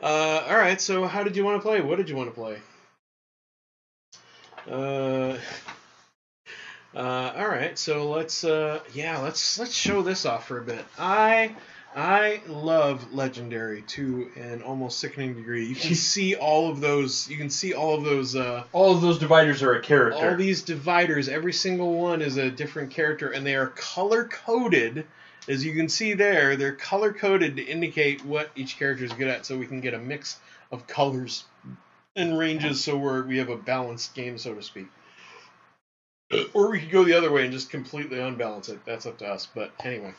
All right. So, how did you want to play? What did you want to play? All right. So let's show this off for a bit. I love Legendary to an almost sickening degree. You can see all of those. You can see all of those. All of those dividers are a character. All these dividers, every single one is a different character, and they are color coded. As you can see there, they're color coded to indicate what each character is good at, so we can get a mix of colors and ranges, so we have a balanced game, so to speak. Or we could go the other way and just completely unbalance it. That's up to us. But anyway.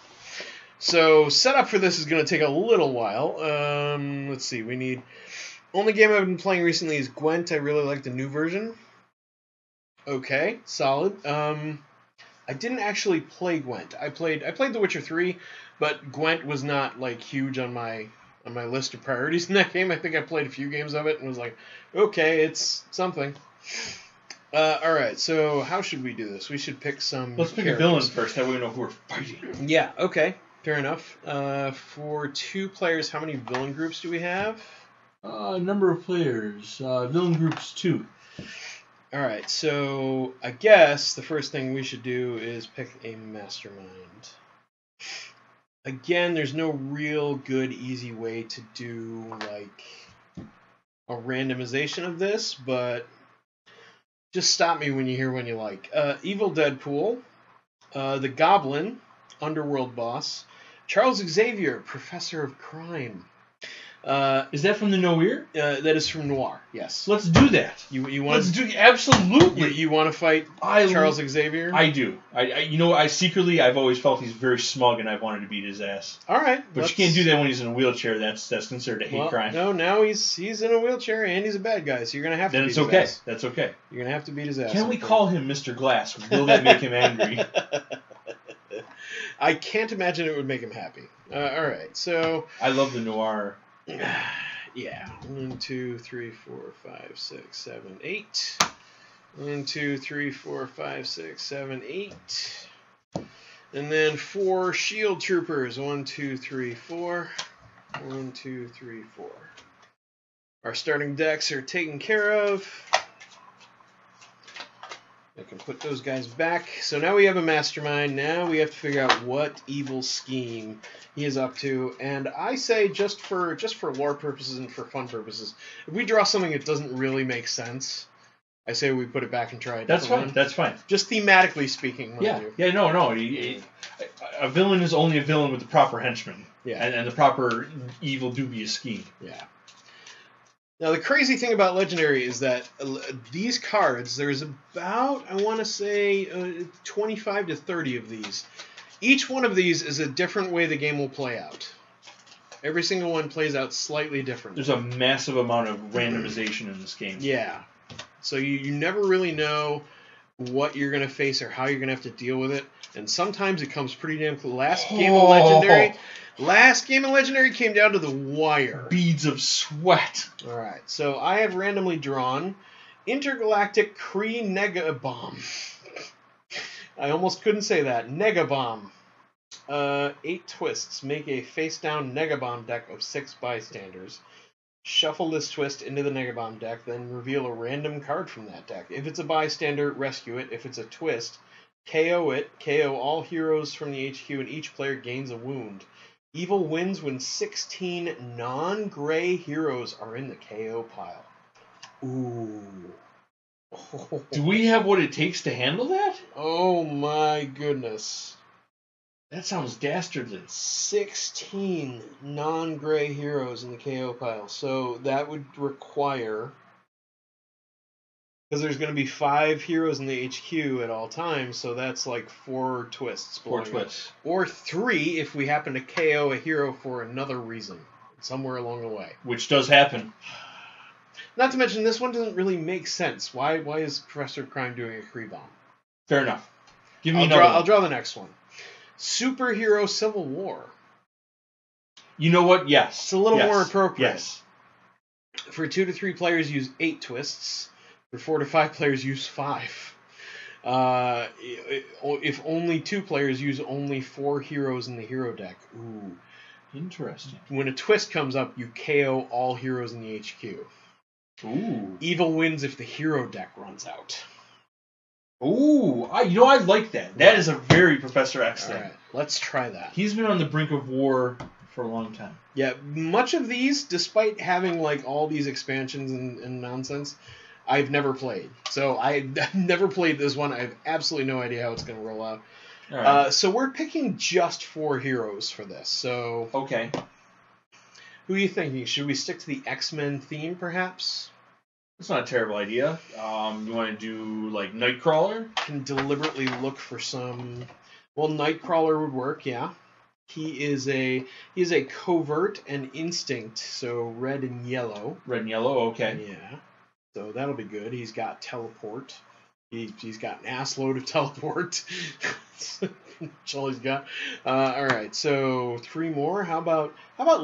So setup for this is going to take a little while. Let's see. We need... Only game I've been playing recently is Gwent. I really like the new version. Okay. Solid. I didn't actually play Gwent. I played The Witcher 3, but Gwent was not like huge on my list of priorities in that game. I think I played a few games of it and was like, okay, it's something. All right, so how should we do this? We should pick some. Let's pick a villain first. That way we know who we're fighting. Yeah. Okay. Fair enough. For 2 players, how many villain groups do we have? Number of players. Villain groups 2. All right. So I guess the first thing we should do is pick a mastermind. Again, there's no real good, easy way to do like a randomization of this, but. Just stop me when you hear one you like. Evil Deadpool, the Goblin, Underworld Boss, Charles Xavier, Professor of Crime. Is that from the Noir? That is from Noir. Yes. Let's do that. You want? Let's do absolutely. You want to fight Charles Xavier? I do. I secretly I've always felt he's very smug, and I've wanted to beat his ass. All right, but you can't do that when he's in a wheelchair. That's considered a hate crime. No, now he's in a wheelchair and he's a bad guy, so you're gonna have to. Then beat it's his okay. Ass. That's okay. You're gonna have to beat his ass. Can we call him Mr. Glass? Will that make him angry? I can't imagine it would make him happy. All right, so I love the Noir. Yeah. 1, 2, 3, 4, 5, 6, 7, 8. 1, 2, 3, 4, 5, 6, 7, 8. And then 4 shield troopers. 1, 2, 3, 4. 1, 2, 3, 4. Our starting decks are taken care of. I can put those guys back. So now we have a mastermind. Now we have to figure out what evil scheme he is up to. And I say just for lore purposes and for fun purposes, if we draw something that doesn't really make sense, I say we put it back and try it. That's fine. That's fine. Just thematically speaking. Yeah. Yeah. No. A villain is only a villain with the proper henchmen. Yeah. And the proper evil dubious scheme. Yeah. Now, the crazy thing about Legendary is that these cards, there's about, I want to say, 25 to 30 of these. Each one of these is a different way the game will play out. Every single one plays out slightly different. There's a massive amount of randomization in this game. Yeah. So you never really know what you're going to face or how you're going to have to deal with it. And sometimes it comes pretty damn close. Last game of Legendary came down to the wire. Beads of sweat. All right. So I have randomly drawn Intergalactic Kree Negabomb. I almost couldn't say that. Negabomb. 8 twists. Make a face-down Negabomb deck of 6 bystanders. Shuffle this twist into the Negabomb deck, then reveal a random card from that deck. If it's a bystander, rescue it. If it's a twist, KO it. KO all heroes from the HQ, and each player gains a wound. Evil wins when 16 non-gray heroes are in the KO pile. Ooh. Do we have what it takes to handle that? Oh my goodness. That sounds dastardly. 16 non-gray heroes in the KO pile. So that would require... Because there's going to be 5 heroes in the HQ at all times, so that's like 4 twists. 4 twists. Or 3 if we happen to KO a hero for another reason, somewhere along the way. Which does happen. Not to mention, this one doesn't really make sense. Why is Professor of Crime doing a Kree bomb? Fair enough. Give me another. I'll draw the next one. Superhero Civil War. You know what? Yes. It's a little more appropriate. Yes. For 2 to 3 players, use 8 twists. For 4 to 5 players, use 5. If only 2 players, use only 4 heroes in the hero deck. Ooh. Interesting. When a twist comes up, you KO all heroes in the HQ. Ooh. Evil wins if the hero deck runs out. Ooh. I like that. That is a very Professor X thing. All right, let's try that. He's been on the brink of war for a long time. Yeah, much of these, despite having like all these expansions and nonsense, I've never played. So I've never played this one. I have absolutely no idea how it's going to roll out. All right. So we're picking just 4 heroes for this. So Okay. who are you thinking? Should we stick to the X-Men theme, perhaps? That's not a terrible idea. You want to do like Nightcrawler? Can deliberately look for some. Well, Nightcrawler would work. Yeah, he is a covert and instinct, so red and yellow. Red and yellow. Okay. Yeah, so that'll be good. He's got teleport. He's got an ass load of teleport. That's all he's got. All right, so 3 more. How about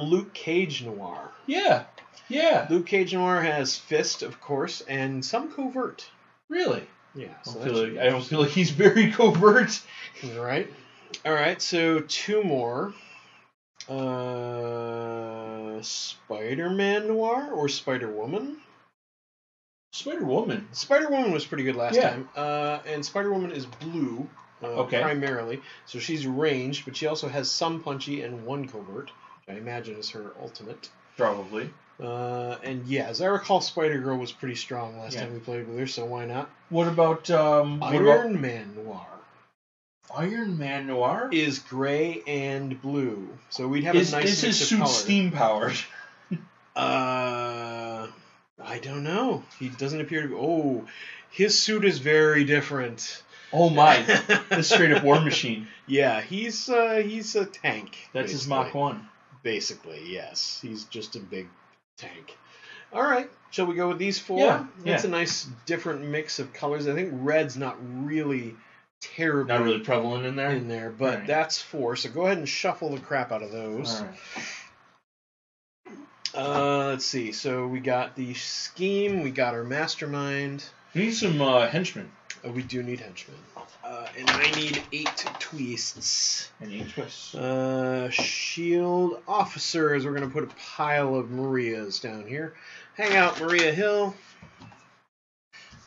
Luke Cage Noir? Yeah. Yeah. Luke Cage Noir has fist, of course, and some covert. Really? Yeah. So I don't feel like he's very covert. Right. All right. So 2 more. Spider-Man Noir or Spider-Woman? Spider-Woman. Spider-Woman was pretty good last time. And Spider-Woman is blue, primarily. So she's ranged, but she also has some punchy and 1 covert, which I imagine is her ultimate. Probably. And yeah, as I recall, Spider-Girl was pretty strong last time we played with her, so why not? What about Iron Man Noir? Iron Man Noir is gray and blue, so we'd have a nice mix is his of suit color. steam powered? I don't know. He doesn't appear to be. Oh, his suit is very different. Oh my! This straight up War Machine. Yeah, he's a tank. That's his Mach 1. Basically, yes. He's just a big tank. All right. Shall we go with these 4? Yeah. That's a nice different mix of colors. I think red's not really terribly not really prevalent in there. But that's 4. So go ahead and shuffle the crap out of those. All right. Let's see. So we got the scheme. We got our mastermind. We need some henchmen. We do need henchmen. And I need 8 twists. And 8 twists. Shield officers. We're going to put a pile of Marias down here. Hang out, Maria Hill.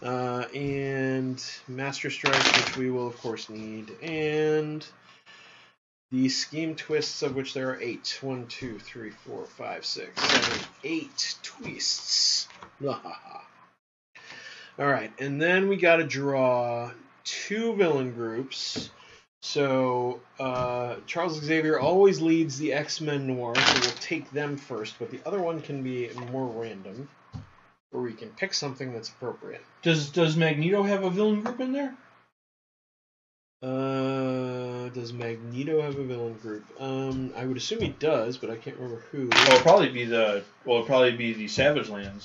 And Master Strike, which we will, of course, need. And the scheme twists, of which there are 8. 1, 2, 3, 4, 5, 6, 7, 8 twists. Alright, and then we got to draw 2 villain groups. So, Charles Xavier always leads the X-Men Noir, so we'll take them first, but the other one can be more random, where we can pick something that's appropriate. Does Magneto have a villain group in there? Does Magneto have a villain group? I would assume he does, but I can't remember who. Well, it'll probably be the Savage Land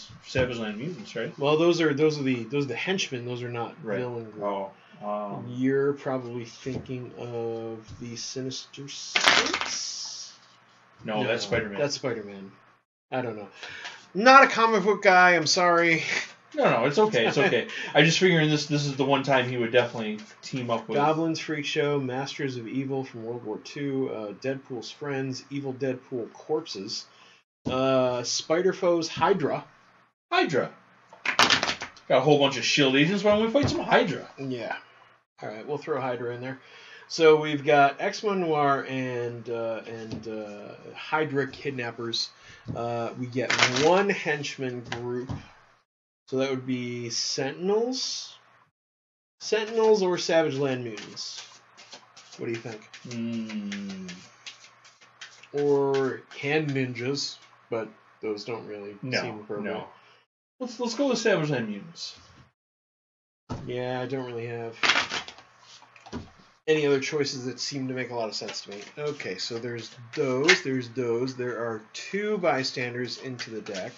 mutants, right? Well, those are the henchmen. Those are not villain group. Oh. You're probably thinking of the Sinister Six? No, that's Spider-Man. That's Spider-Man. I don't know. Not a comic book guy. I'm sorry. No, it's okay. It's okay. I just figuring this is the one time he would definitely team up with Goblins Freak Show, Masters of Evil from World War II, Deadpool's Friends, Evil Deadpool Corpses, Spider Foes, Hydra. Got a whole bunch of Shield agents. Why don't we fight some Hydra? Yeah. All right, we'll throw Hydra in there. So we've got X-Men Noir and Hydra kidnappers. We get 1 henchman group. So that would be Sentinels or Savage Land mutants. What do you think? Or hand ninjas, but those don't really seem appropriate. No. Let's go with Savage Land mutants. Yeah, I don't really have any other choices that seem to make a lot of sense to me. Okay, so there's those. There are 2 bystanders into the deck.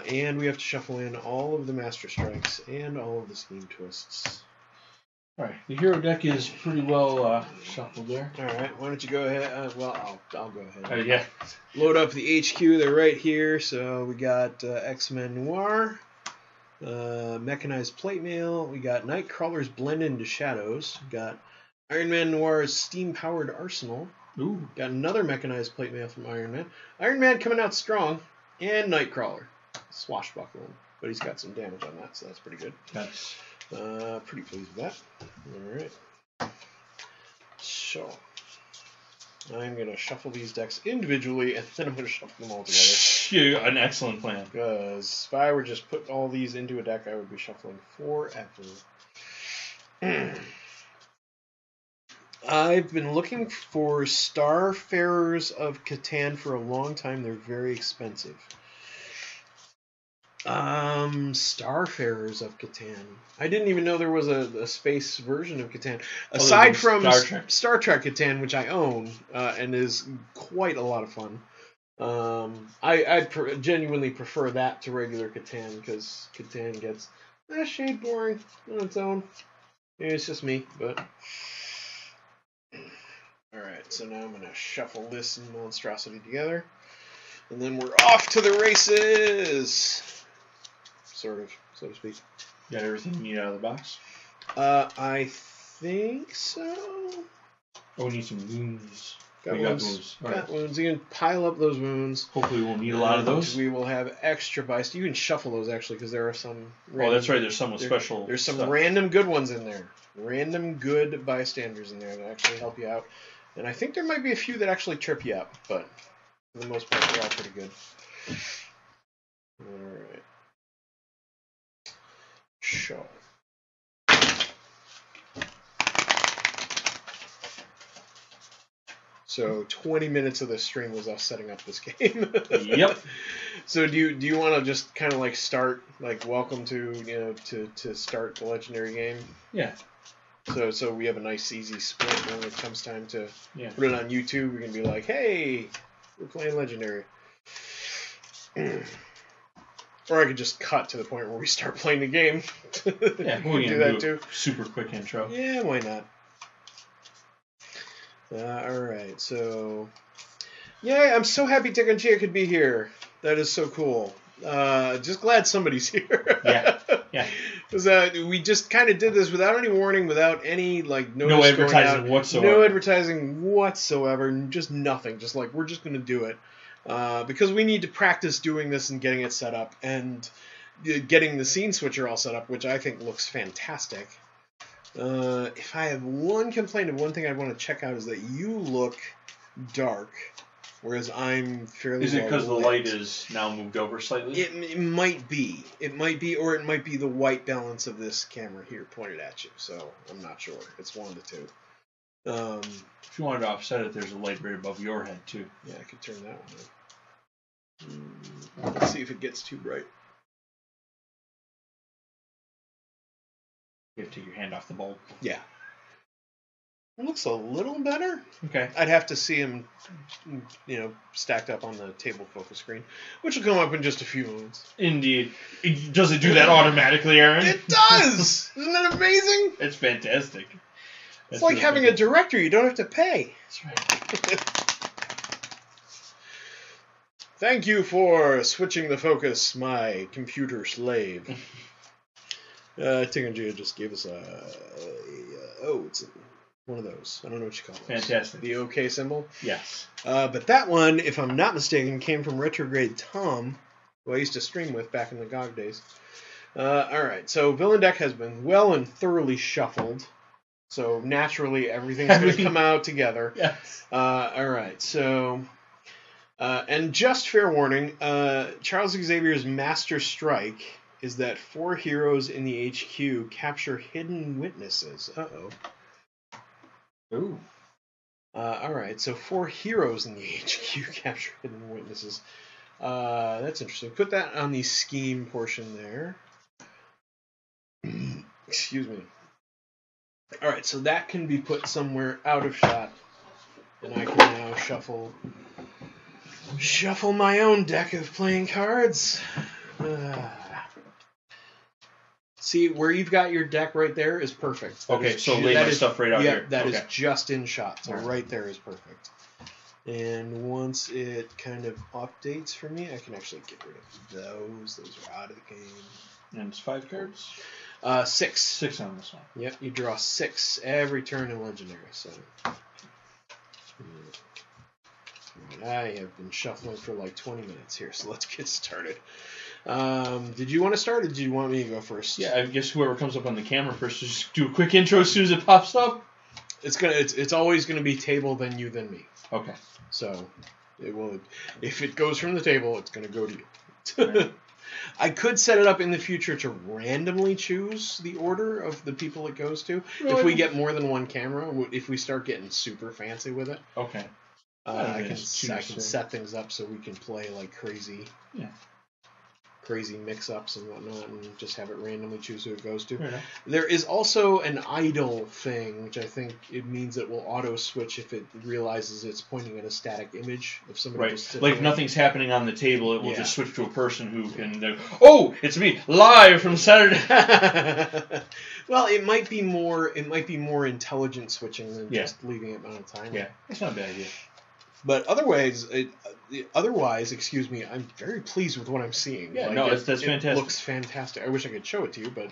And we have to shuffle in all of the Master Strikes and all of the Scheme Twists. Alright, the hero deck is pretty well shuffled there. Alright, why don't you go ahead? I'll go ahead. Yeah. Load up the HQ. They're right here. So we got X-Men Noir, Mechanized Plate Mail. We got Nightcrawler's Blend into Shadows. We got Iron Man Noir's Steam-Powered Arsenal. Ooh. Got another mechanized plate mail from Iron Man. Iron Man coming out strong. And Nightcrawler. Swashbuckling. But he's got some damage on that, so that's pretty good. That's pretty pleased with that. Alright. So, I'm going to shuffle these decks individually, and then I'm going to shuffle them all together. an excellent plan. Because if I were just putting all these into a deck, I would be shuffling forever. I've been looking for Starfarers of Catan for a long time. They're very expensive. Starfarers of Catan. I didn't even know there was a space version of Catan. Aside from Star Trek Catan, which I own, and is quite a lot of fun. I genuinely prefer that to regular Catan, because Catan gets a shade boring on its own. Maybe it's just me, but... Alright, so now I'm going to shuffle this monstrosity together. And then we're off to the races! Sort of, so to speak. Got everything you need out of the box? I think so. Oh, we need some wounds. Got wounds. Got wounds. You can pile up those wounds. Hopefully we'll need a lot of those. We will have extra bystanders. You can shuffle those, actually, because there are some... Oh, that's right. There's some with special There's some stuff. random good ones in there. Random good bystanders in there that actually help you out. And I think there might be a few that actually trip you up, but for the most part, they're all pretty good. Alright. Show. So 20 minutes of this stream was us setting up this game. Yep. So do you want to just kind of like start, like, welcome to, to start the Legendary game? Yeah. So we have a nice easy split when it comes time to Yeah. put it on YouTube. We can be like, hey, we're playing Legendary. Or I could just cut to the point where we start playing the game. Yeah, we can do that too. Super quick intro. Yeah, why not? Alright, so... Yeah, I'm so happy Dick and Gia could be here. That is so cool. Just glad somebody's here. Yeah. Because we just kind of did this without any warning, without any, like, no advertising whatsoever. No advertising whatsoever, just nothing. Just like, we're just going to do it. Because we need to practice doing this and getting it set up, and getting the scene switcher all set up, which I think looks fantastic. If I have one complaint of one thing I'd want to check out is that you look dark, whereas I'm fairly Is it because the lit. light is now moved over slightly? It might be. It might be, or it might be the white balance of this camera here pointed at you, so I'm not sure. It's one of the two. If you wanted to offset it, there's a light right above your head, too. Yeah, I could turn that one on. Let's see if it gets too bright. You have to take your hand off the bulb. Yeah. It looks a little better. Okay. I'd have to see him, stacked up on the table focus screen, which will come up in just a few moments. Indeed. Does it do that automatically, Aaron? It does! Isn't that amazing? It's fantastic. It's like having a director you don't have to pay. That's right. Thank you for switching the focus, my computer slave. Tinker just gave us it's one of those. I don't know what you call it. Fantastic. The OK symbol? Yes. But that one, if I'm not mistaken, came from Retrograde Tom, who I used to stream with back in the GOG days. Alright, so Villain Deck has been well and thoroughly shuffled. So naturally, everything's going to come out together. Yes. Alright, so... and just fair warning, Charles Xavier's Master Strike is that 4 heroes in the HQ capture hidden witnesses. Uh-oh. Ooh. Alright, so 4 heroes in the HQ capture hidden witnesses. That's interesting. Put that on the scheme portion there. Excuse me. Alright, so that can be put somewhere out of shot. And I can now shuffle my own deck of playing cards. See, where you've got your deck right there is perfect. Okay, so lay my stuff right out here. That is just in shot, so right there is perfect. And once it kind of updates for me, I can actually get rid of those. Those are out of the game. And it's 5 cards? 6. 6 on this one. Yep, you draw 6 every turn in Legendary, so... I have been shuffling for like 20 minutes here, so let's get started. Did you want to start, or did you want me to go first? Yeah, I guess whoever comes up on the camera first, just do a quick intro as soon as it pops up. It's always gonna be table, then you, then me. Okay. So it will. If it goes from the table, it's gonna go to you. Right. I could set it up in the future to randomly choose the order of the people it goes to. Really? If we get more than one camera, if we start getting super fancy with it. Okay. I can set things up so we can play like crazy. Yeah. Crazy mix-ups and whatnot, and just have it randomly choose who it goes to. Right. There is also an idle thing, which I think it means it will auto-switch if it realizes it's pointing at a static image of somebody just sitting like there. If nothing's happening on the table, it will just switch to a person who can... oh, it's me, live from Saturday. Well, it might be more intelligent switching than just leaving it on a timer. Yeah, it's not a bad idea. But otherwise, excuse me, I'm very pleased with what I'm seeing. Yeah, that's fantastic. It looks fantastic. I wish I could show it to you, but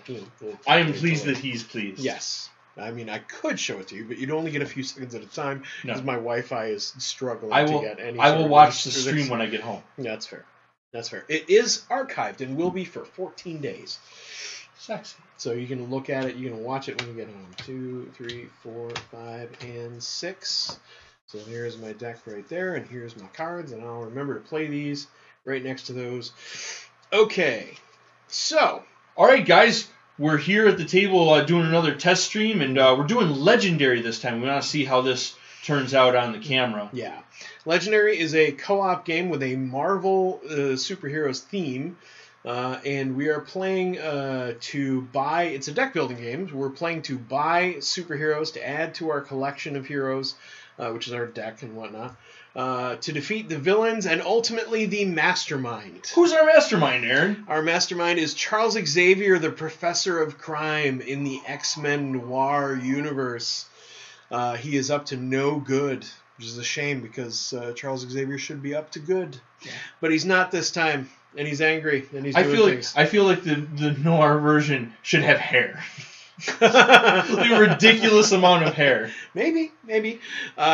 I am pleased that he's pleased. Yes. I mean, I could show it to you, but you'd only get a few seconds at a time because my Wi-Fi is struggling to get any. I will watch the stream when I get home. Yeah, that's fair. That's fair. It is archived and will be for 14 days. Sexy. So you can look at it. You can watch it when you get home. 2, 3, 4, 5, and 6. So here's my deck right there, and here's my cards, and I'll remember to play these right next to those. Okay, so. All right, guys, we're here at the table doing another test stream, and we're doing Legendary this time. We want to see how this turns out on the camera. Yeah. Legendary is a co-op game with a Marvel superheroes theme, and we are playing to buy. It's a deck-building game. We're playing to buy superheroes to add to our collection of heroes, which is our deck and whatnot, to defeat the villains and ultimately the mastermind. Who's our mastermind, Aaron? Our mastermind is Charles Xavier, the Professor of Crime in the X-Men Noir universe. He is up to no good, which is a shame because Charles Xavier should be up to good. Yeah. But he's not this time, and he's angry, and he's doing things. I feel like the Noir version should have hair. Like a ridiculous amount of hair. Maybe.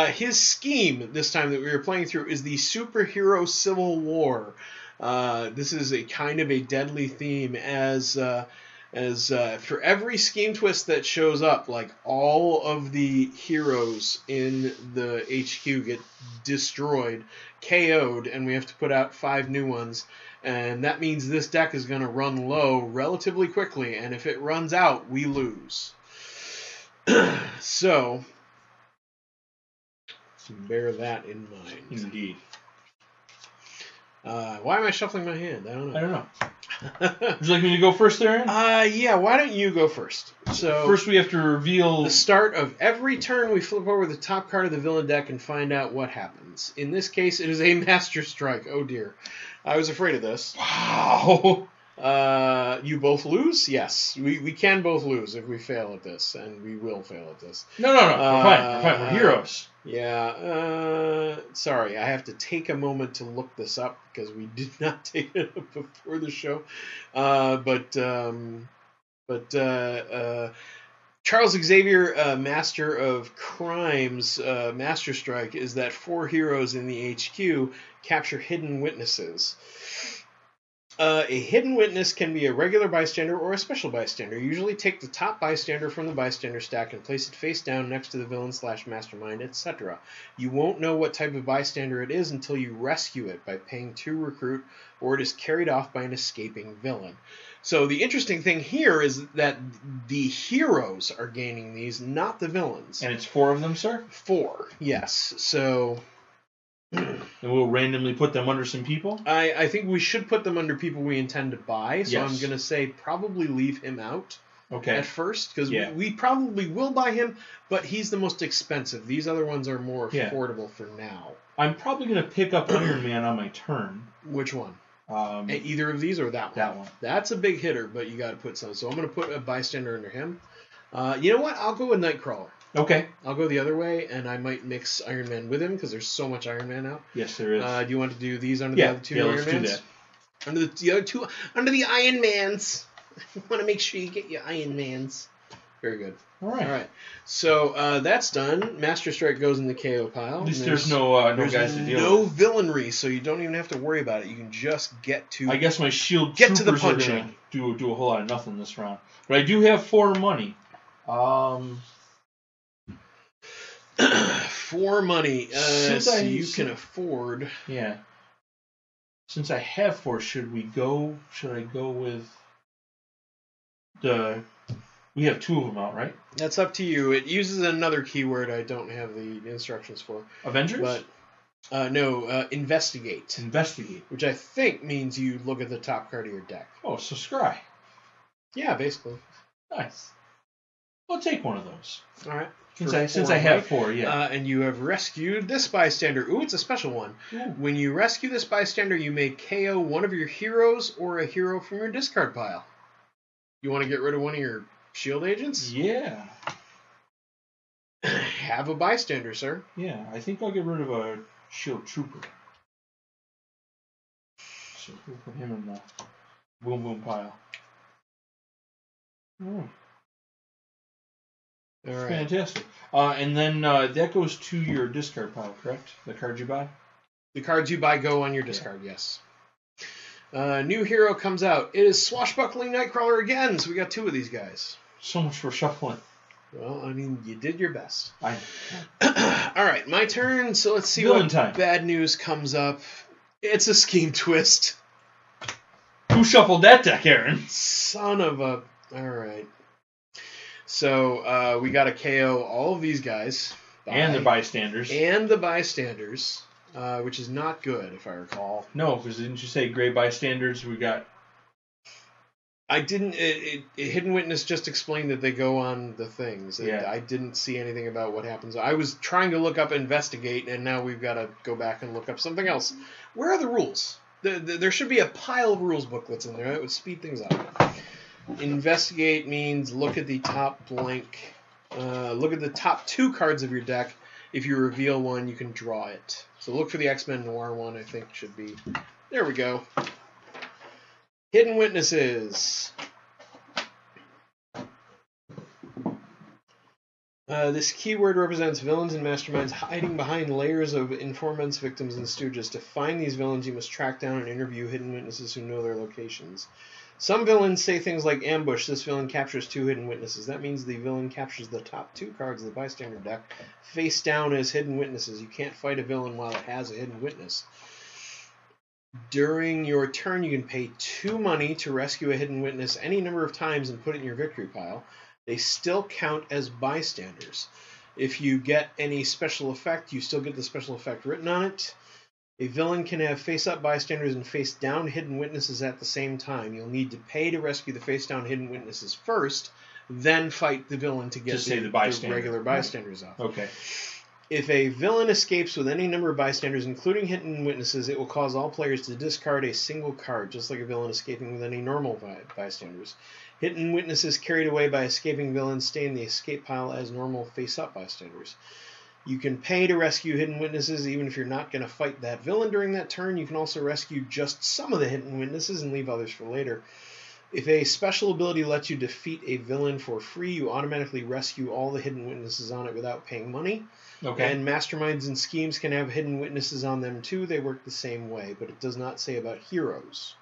His scheme this time that we were playing through is the superhero civil war. This is a kind of a deadly theme as for every scheme twist that shows up, like all of the heroes in the HQ get destroyed, KO'd, and we have to put out 5 new ones. And that means this deck is going to run low relatively quickly, and if it runs out, we lose. So, bear that in mind. Indeed. Why am I shuffling my hand? I don't know. Would you like me to go first, Aaron? Yeah, why don't you go first? So first we have to reveal... The start of every turn, we flip over the top card of the villain deck and find out what happens. In this case, it is a Master Strike. Oh, dear. I was afraid of this. Wow. You both lose? Yes. We can both lose if we fail at this, and we will fail at this. No. We're fine. We're heroes. Yeah. Sorry, I have to take a moment to look this up because we did not take it up before the show. But Charles Xavier, Master of Crimes, Master Strike, is that 4 heroes in the HQ capture hidden witnesses. A hidden witness can be a regular bystander or a special bystander. Usually take the top bystander from the bystander stack and place it face down next to the villain/mastermind, etc. You won't know what type of bystander it is until you rescue it by paying 2 recruit, or it is carried off by an escaping villain. So the interesting thing here is that the heroes are gaining these, not the villains. And it's 4 of them, sir? 4, yes. So... And we'll randomly put them under some people? I think we should put them under people we intend to buy, so yes. I'm going to say probably leave him out at first, because we probably will buy him, but he's the most expensive. These other ones are more affordable for now. I'm probably going to pick up Iron Man on my turn. Which one? Either of these or that one? That one. That's a big hitter, but you got to put some. So I'm going to put a bystander under him. You know what? I'll go with Nightcrawler. Okay. I'll go the other way, and I might mix Iron Man with him, because there's so much Iron Man out. Yes, there is. Do you want to do these under the other 2 Iron Mans? Yeah, let's do that. Under the other 2, under the Iron Mans. I want to make sure you get your Iron Mans. Very good. All right. All right. So that's done. Master Strike goes in the KO pile. At least there's no guys to deal with. No villainry, so you don't even have to worry about it. You can just get to. I guess my shield get to the troopers are punching. gonna do a whole lot of nothing this round, but I do have 4 money. 4 money. So you can afford. Yeah. Since I have 4, should I go with the? We have 2 of them out, right? That's up to you. It uses another keyword I don't have the instructions for. Avengers? But no, investigate. Investigate. Which I think means you look at the top card of your deck. Oh, so scry. Yeah, basically. Nice. I'll take one of those. All right. Since I have 4, yeah. And you have rescued this bystander. Ooh, it's a special one. Ooh. When you rescue this bystander, you may KO one of your heroes or a hero from your discard pile. You want to get rid of one of your shield agents? Yeah. Have a bystander, sir. Yeah, I think I'll get rid of a shield trooper. So we'll put him in the boom boom pile. Oh. All right. Fantastic. And then that goes to your discard pile, correct? The cards you buy? The cards you buy go on your discard, yes. New hero comes out. It is Swashbuckling Nightcrawler again, so we got 2 of these guys. So much for shuffling. Well, I mean, you did your best. I All right, my turn. So let's see Villain what time. bad news comes up. It's a scheme twist. Who shuffled that deck, Aaron? Son of a... All right. So we got to KO all of these guys. And the bystanders. And the bystanders, which is not good, if I recall. No, because didn't you say gray bystanders? We got... I didn't... Hidden Witness just explained that they go on the things. Yeah. I didn't see anything about what happens. I was trying to look up Investigate, and now we've got to go back and look up something else. Where are the rules? There should be a pile of rules booklets in there. That would speed things up. Investigate means look at the top blank. Look at the top 2 cards of your deck. If you reveal one, you can draw it. So look for the X-Men Noir one, I think should be. There we go. Hidden Witnesses. This keyword represents villains and masterminds hiding behind layers of informants, victims, and stooges. To find these villains, you must track down and interview hidden witnesses who know their locations. Some villains say things like ambush. This villain captures 2 hidden witnesses. That means the villain captures the top 2 cards of the bystander deck face down as hidden witnesses. You can't fight a villain while it has a hidden witness. During your turn, you can pay 2 money to rescue a hidden witness any number of times and put it in your victory pile. They still count as bystanders. If you get any special effect, you still get the special effect written on it. A villain can have face-up bystanders and face-down hidden witnesses at the same time. You'll need to pay to rescue the face-down hidden witnesses first, then fight the villain to get the regular bystanders off. Okay. If a villain escapes with any number of bystanders, including hidden witnesses, it will cause all players to discard a single card, just like a villain escaping with any normal bystanders. Hidden witnesses carried away by escaping villains stay in the escape pile as normal face-up bystanders. You can pay to rescue hidden witnesses even if you're not going to fight that villain during that turn. You can also rescue just some of the hidden witnesses and leave others for later. If a special ability lets you defeat a villain for free, you automatically rescue all the hidden witnesses on it without paying money. Okay. And masterminds and schemes can have hidden witnesses on them too. They work the same way, but it does not say about heroes.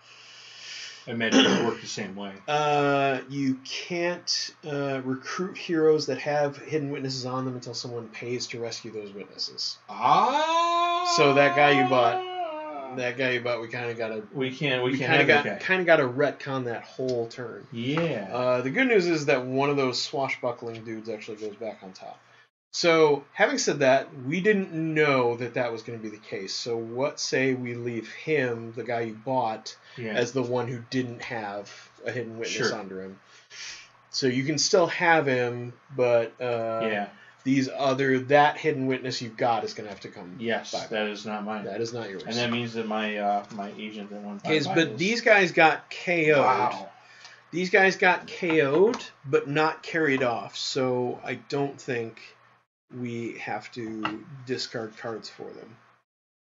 I imagine it work the same way. You can't recruit heroes that have hidden witnesses on them until someone pays to rescue those witnesses. So that guy you bought, we kind of got to. We kind of got to retcon that whole turn. Yeah. The good news is that one of those swashbuckling dudes actually goes back on top. So, having said that, we didn't know that that was going to be the case. So, what say we leave him, the guy you bought, as the one who didn't have a hidden witness under him. So, you can still have him, but that hidden witness you've got is going to have to come. Yes, back. That is not mine. That is not yours. And that means that my my agent that won. But these guys got KO'd. Wow. These guys got KO'd, but not carried off. So, I don't think we have to discard cards for them.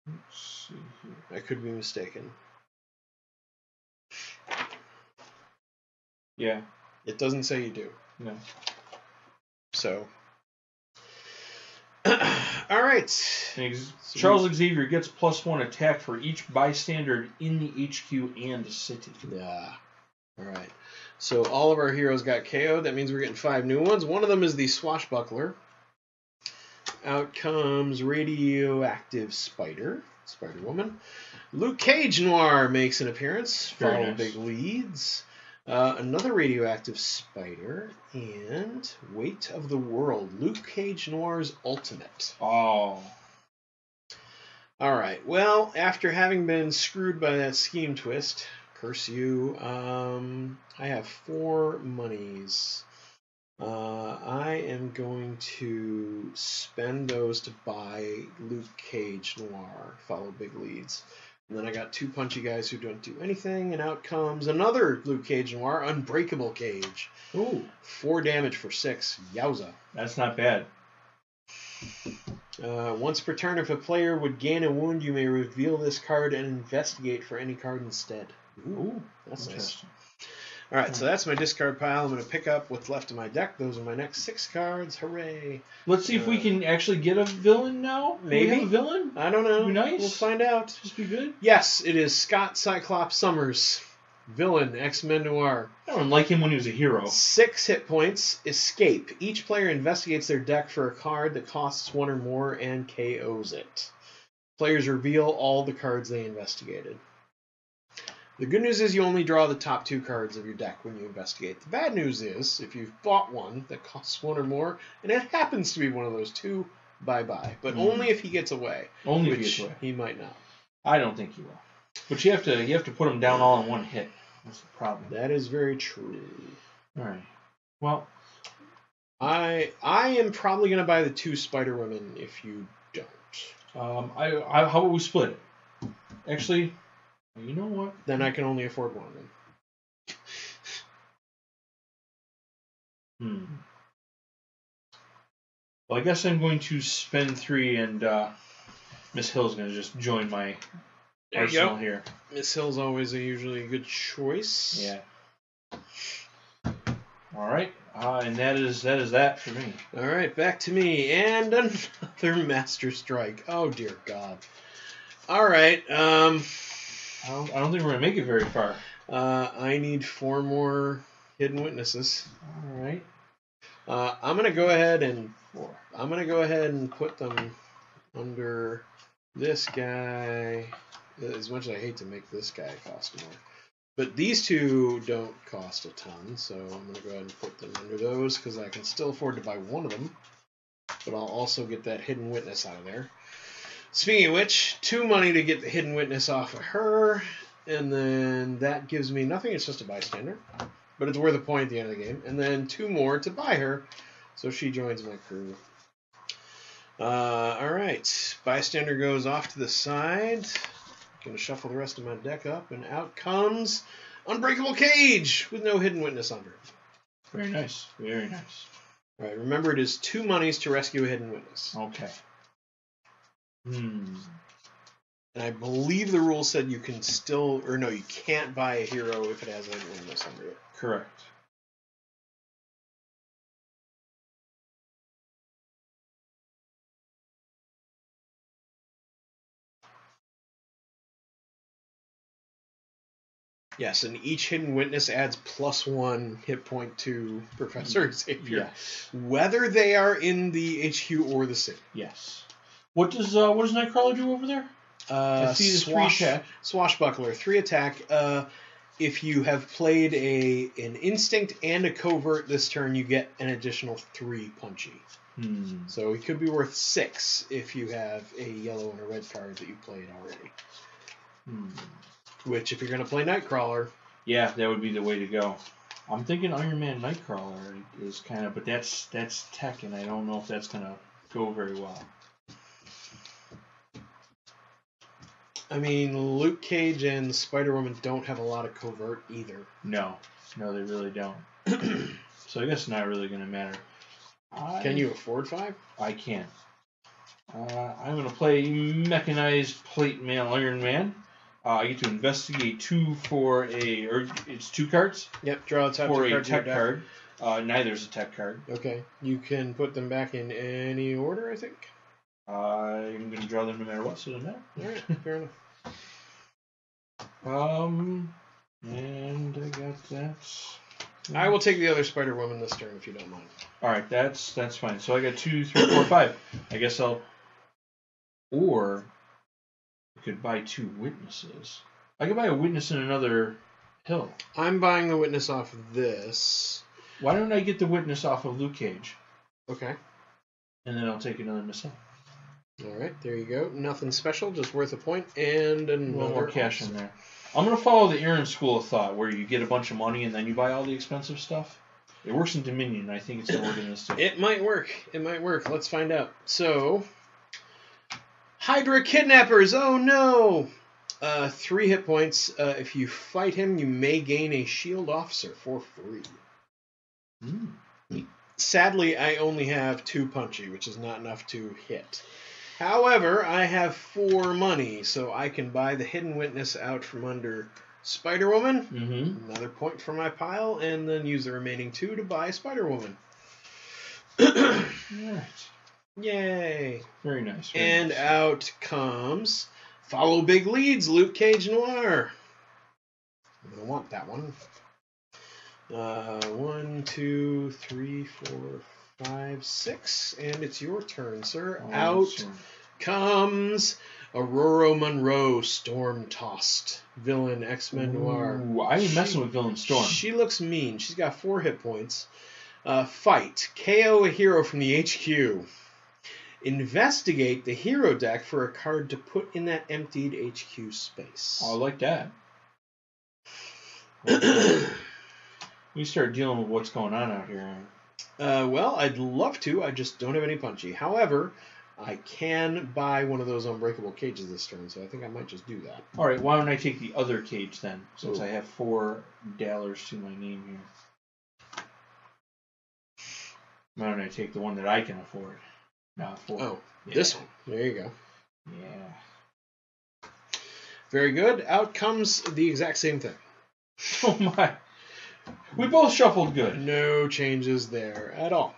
Let's see here. I could be mistaken. Yeah. It doesn't say you do. No. So, all right. Charles Xavier gets +1 attack for each bystander in the HQ and city. Yeah. All right. So all of our heroes got KO'd. That means we're getting 5 new ones. One of them is the Swashbuckler. Out comes Radioactive Spider-Woman. Luke Cage Noir makes an appearance. Very Follow nice. big leads. Another Radioactive Spider. And Weight of the World. Luke Cage Noir's Ultimate. Oh. All right. Well, after having been screwed by that scheme twist, curse you, I have 4 monies. I am going to spend those to buy Luke Cage Noir, follow big leads. And then I got 2 punchy guys who don't do anything, and out comes another Luke Cage Noir, Unbreakable Cage. Ooh. 4 damage for 6. Yowza. That's not bad. Once per turn, if a player would gain a wound, you may reveal this card and investigate for any card instead. Ooh, that's nice. All right, so that's my discard pile. I'm going to pick up what's left of my deck. Those are my next 6 cards. Hooray. Let's see if we can actually get a villain now. Maybe. Do we have a villain? I don't know. Be nice. We'll find out. Just be good. Yes, it is Scott Cyclops Summers. Villain, X-Men Noir. I don't like him when he was a hero. 6 hit points. Escape. Each player investigates their deck for a card that costs 1 or more and KOs it. Players reveal all the cards they investigated. The good news is you only draw the top 2 cards of your deck when you investigate. The bad news is, if you've bought one that costs 1 or more, and it happens to be one of those 2, bye-bye. But only if he gets away. Only if he gets away. He might not. I don't think he will. But you have to put him down all in one hit. That's the problem. That is very true. All right. Well, I am probably going to buy the 2 Spider-Women if you don't. how about we split it? Actually, you know what? Then I can only afford one of them. Well, I guess I'm going to spend 3, and Miss Hill's going to just join my arsenal here. Miss Hill's always usually a good choice. Yeah. All right. And that is that for me. All right, back to me. And another Master Strike. Oh, dear God. All right. I don't think we're going to make it very far. I need 4 more Hidden Witnesses. All right. I'm going to go ahead and put them under this guy. As much as I hate to make this guy cost more. But these 2 don't cost a ton, so I'm going to go ahead and put them under those because I can still afford to buy one of them. But I'll also get that Hidden Witness out of there. Speaking of which, 2 money to get the Hidden Witness off of her, and then that gives me nothing. It's just a bystander, but it's worth a point at the end of the game. And then 2 more to buy her, so she joins my crew. All right, bystander goes off to the side. Going to shuffle the rest of my deck up, and out comes Unbreakable Cage with no Hidden Witness under it. Very nice. Very nice. All right, remember it is 2 monies to rescue a Hidden Witness. Okay. And I believe the rule said you can still, or no, you can't buy a hero if it has a Hidden Witness under it. Correct. Yes, and each Hidden Witness adds +1 hit point to Professor Xavier. Yes. Whether they are in the HQ or the city. Yes. What does Nightcrawler do over there? I see the 3 attack. Swashbuckler, 3 attack. If you have played an Instinct and a Covert this turn, you get an additional 3 punchy. So it could be worth 6 if you have a yellow and a red card that you played already. Which, if you're going to play Nightcrawler... Yeah, that would be the way to go. I'm thinking Iron Man Nightcrawler is kind of... But that's tech, and I don't know if that's going to go very well. I mean, Luke Cage and Spider-Woman don't have a lot of Covert either. No, they really don't. So I guess it's not really going to matter. Can you afford 5? I can. I'm going to play Mechanized Plate Mail Iron Man. I get to investigate 2 for it's 2 cards. Yep, draw a top for 2 a cards tech card. Neither's a tech card. Okay. You can put them back in any order, I think. I'm going to draw them no matter what, so it doesn't matter. Alright, fair enough. And I got that. I will take the other Spider-Woman this turn if you don't mind. Alright, that's fine. So I got 2, 3, 4, 5. I guess I'll... Or... I could buy 2 witnesses. I could buy a witness in another hill. I'm buying the witness off of this. Why don't I get the witness off of Luke Cage? Okay. And then I'll take another missile. Alright, there you go. Nothing special, just worth a point and another... A little more cash in there. I'm going to follow the Aaron school of thought, where you get a bunch of money and then you buy all the expensive stuff. It works in Dominion. I think it's going to work in this too. It might work. It might work. Let's find out. So... Hydra Kidnappers! Oh no! 3 hit points. If you fight him, you may gain a shield officer for free. Sadly, I only have 2 punchy, which is not enough to hit. However, I have 4 money, so I can buy the Hidden Witness out from under Spider-Woman. Another point for my pile, and then use the remaining 2 to buy Spider-Woman. Alright. Yay. Very nice. And nice. Out comes Follow Big Leads, Luke Cage Noir. I'm going to want that one. 1, 2, 3, 4, 5, 6. And it's your turn, sir. Out comes Aurora Monroe, Storm-Tossed. Villain, X-Men Noir. Ooh, I ain't messing with Villain Storm. She looks mean. She's got 4 hit points. Fight. KO a hero from the HQ. Investigate the hero deck for a card to put in that emptied HQ space. Oh, I like that. We start dealing with what's going on out here. Well, I'd love to. I just don't have any punchy. However, I can buy one of those unbreakable cages this turn, so I think I might just do that. All right, why don't I take the other cage then, since I have $4 to my name here. Why don't I take the one that I can afford? Not 4. Oh, yeah. This one. There you go. Yeah. Very good. Out comes the exact same thing. Oh my. We both shuffled good. No changes there at all.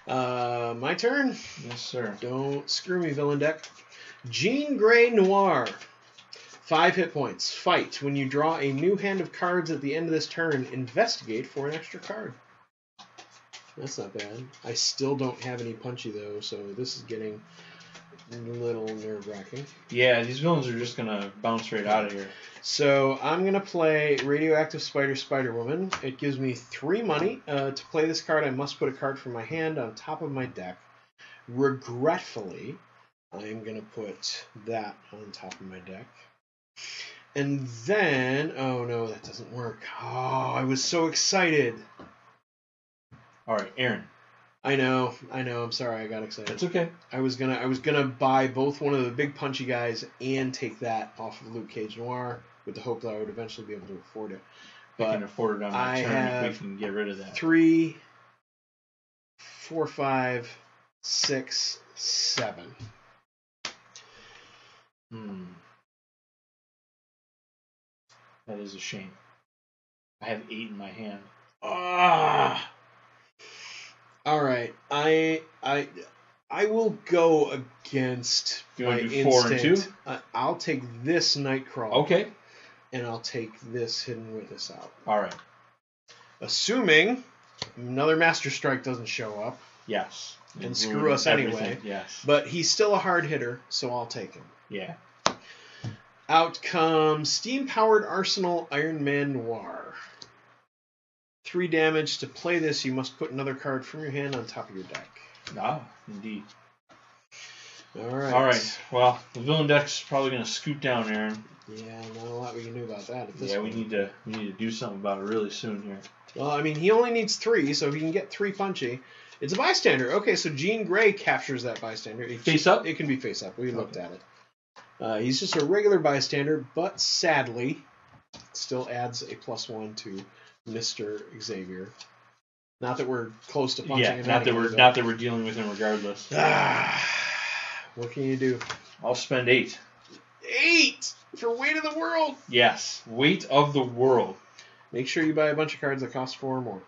My turn? Yes, sir. Don't screw me, villain deck. Jean Grey Noir. 5 hit points. Fight. When you draw a new hand of cards at the end of this turn, investigate for an extra card. That's not bad. I still don't have any punchy, though, so this is getting a little nerve-wracking. Yeah, these villains are just going to bounce right out of here. So I'm going to play Radioactive Spider-Woman. It gives me 3 money. To play this card, I must put a card from my hand on top of my deck. Regretfully, I'm going to put that on top of my deck. And then... Oh, no, that doesn't work. Oh, I was so excited. All right, Aaron. I know. I'm sorry. I got excited. It's okay. I was gonna buy both one of the big punchy guys and take that off of Luke Cage Noir with the hope that I would eventually be able to afford it. But I can afford it on my turn if we can get rid of that. 3, 4, 5, 6, 7. That is a shame. I have 8 in my hand. Ah. All right, I will go against my instinct. I'll take this Nightcrawler. Okay. And I'll take this Hidden Witness out. All right. Assuming another Master Strike doesn't show up. Yes. And screw us anyway. Yes. But he's still a hard hitter, so I'll take him. Yeah. Out comes Steam-Powered Arsenal Iron Man Noir. 3 damage. To play this, you must put another card from your hand on top of your deck. Ah, indeed. All right. All right. Well, the villain deck's probably going to scoot down, Aaron. Yeah, not a lot we can do about that at this point. We need to do something about it really soon here. Well, I mean, he only needs 3, so if he can get 3 punchy, it's a bystander. Okay, so Jean Grey captures that bystander. Face up? It can be face up. We looked at it. He's just a regular bystander, but sadly, still adds a +1 to Mr. Xavier. Not that we're close to punching him. Not that we're dealing with him regardless. What can you do? I'll spend 8. 8 for Weight of the World. Yes, Weight of the World. Make sure you buy a bunch of cards that cost 4 or more.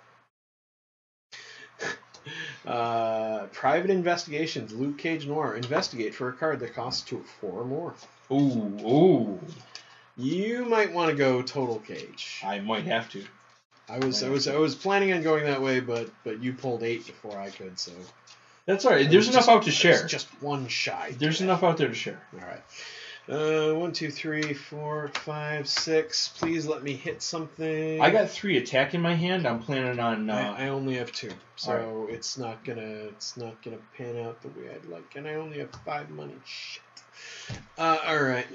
Private investigations. Luke Cage Noir. Investigate for a card that costs 4 or more. Ooh. You might want to go Total Cage. I might have to. I was planning on going that way, but you pulled 8 before I could, so. That's all right. There's enough out to share. Just one shy. There's enough out there to share. All right. 1, 2, 3, 4, 5, 6. Please let me hit something. I got 3 attack in my hand. I'm planning on. I only have 2, so right. it's not gonna pan out the way I'd like, and I only have 5 money. Shit. All right.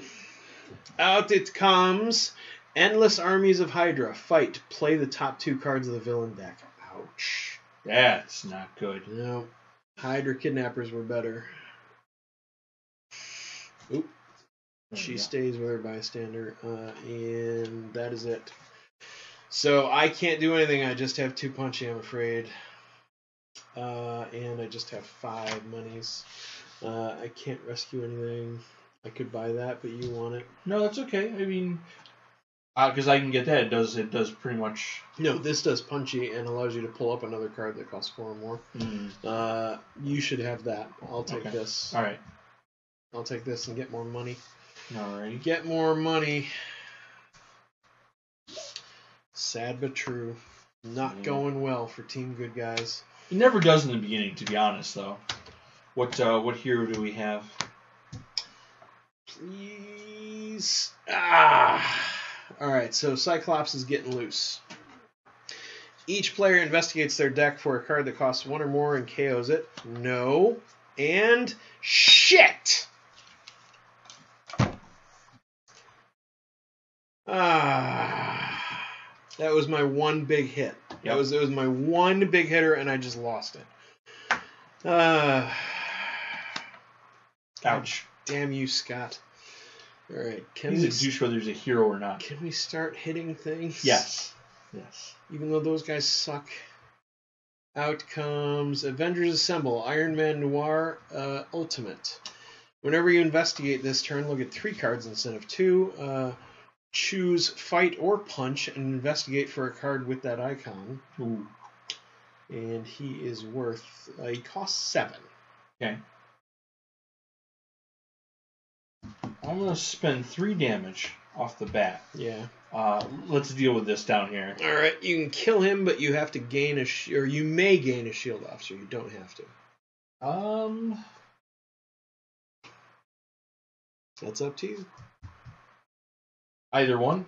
Out it comes. Endless armies of Hydra. Fight. Play the top 2 cards of the villain deck. Ouch. That's not good. No. Hydra kidnappers were better. Oop. She stays with her bystander. And that is it. So I can't do anything. I just have 2 punchy, I'm afraid. And I just have 5 monies. I can't rescue anything. I could buy that, but you want it. No, that's okay. I mean, because I can get that. It does pretty much. No, this does punchy and allows you to pull up another card that costs 4 or more. You should have that. I'll take this. All right. I'll take this and get more money. All right. Get more money. Sad but true. Not going well for Team Good Guys. It never does in the beginning, to be honest, though. What hero do we have? Please. Alright, so Cyclops is getting loose. Each player investigates their deck for a card that costs 1 or more and KOs it. No. And shit! That was my one big hit. Yep. It was my one big hitter, and I just lost it. Ouch. Damn you, Scott. All right. He's a douche whether he's a hero or not. Can we start hitting things? Yes. Even though those guys suck. Out comes Avengers Assemble, Iron Man Noir Ultimate. Whenever you investigate this turn, look at 3 cards instead of 2. Choose Fight or Punch and investigate for a card with that icon. Ooh. And he is worth... he costs 7. Okay. I'm going to spend 3 damage off the bat. Yeah. Let's deal with this down here. All right, you can kill him, but you have to gain or you may gain a shield off, so you don't have to. That's up to you. Either one?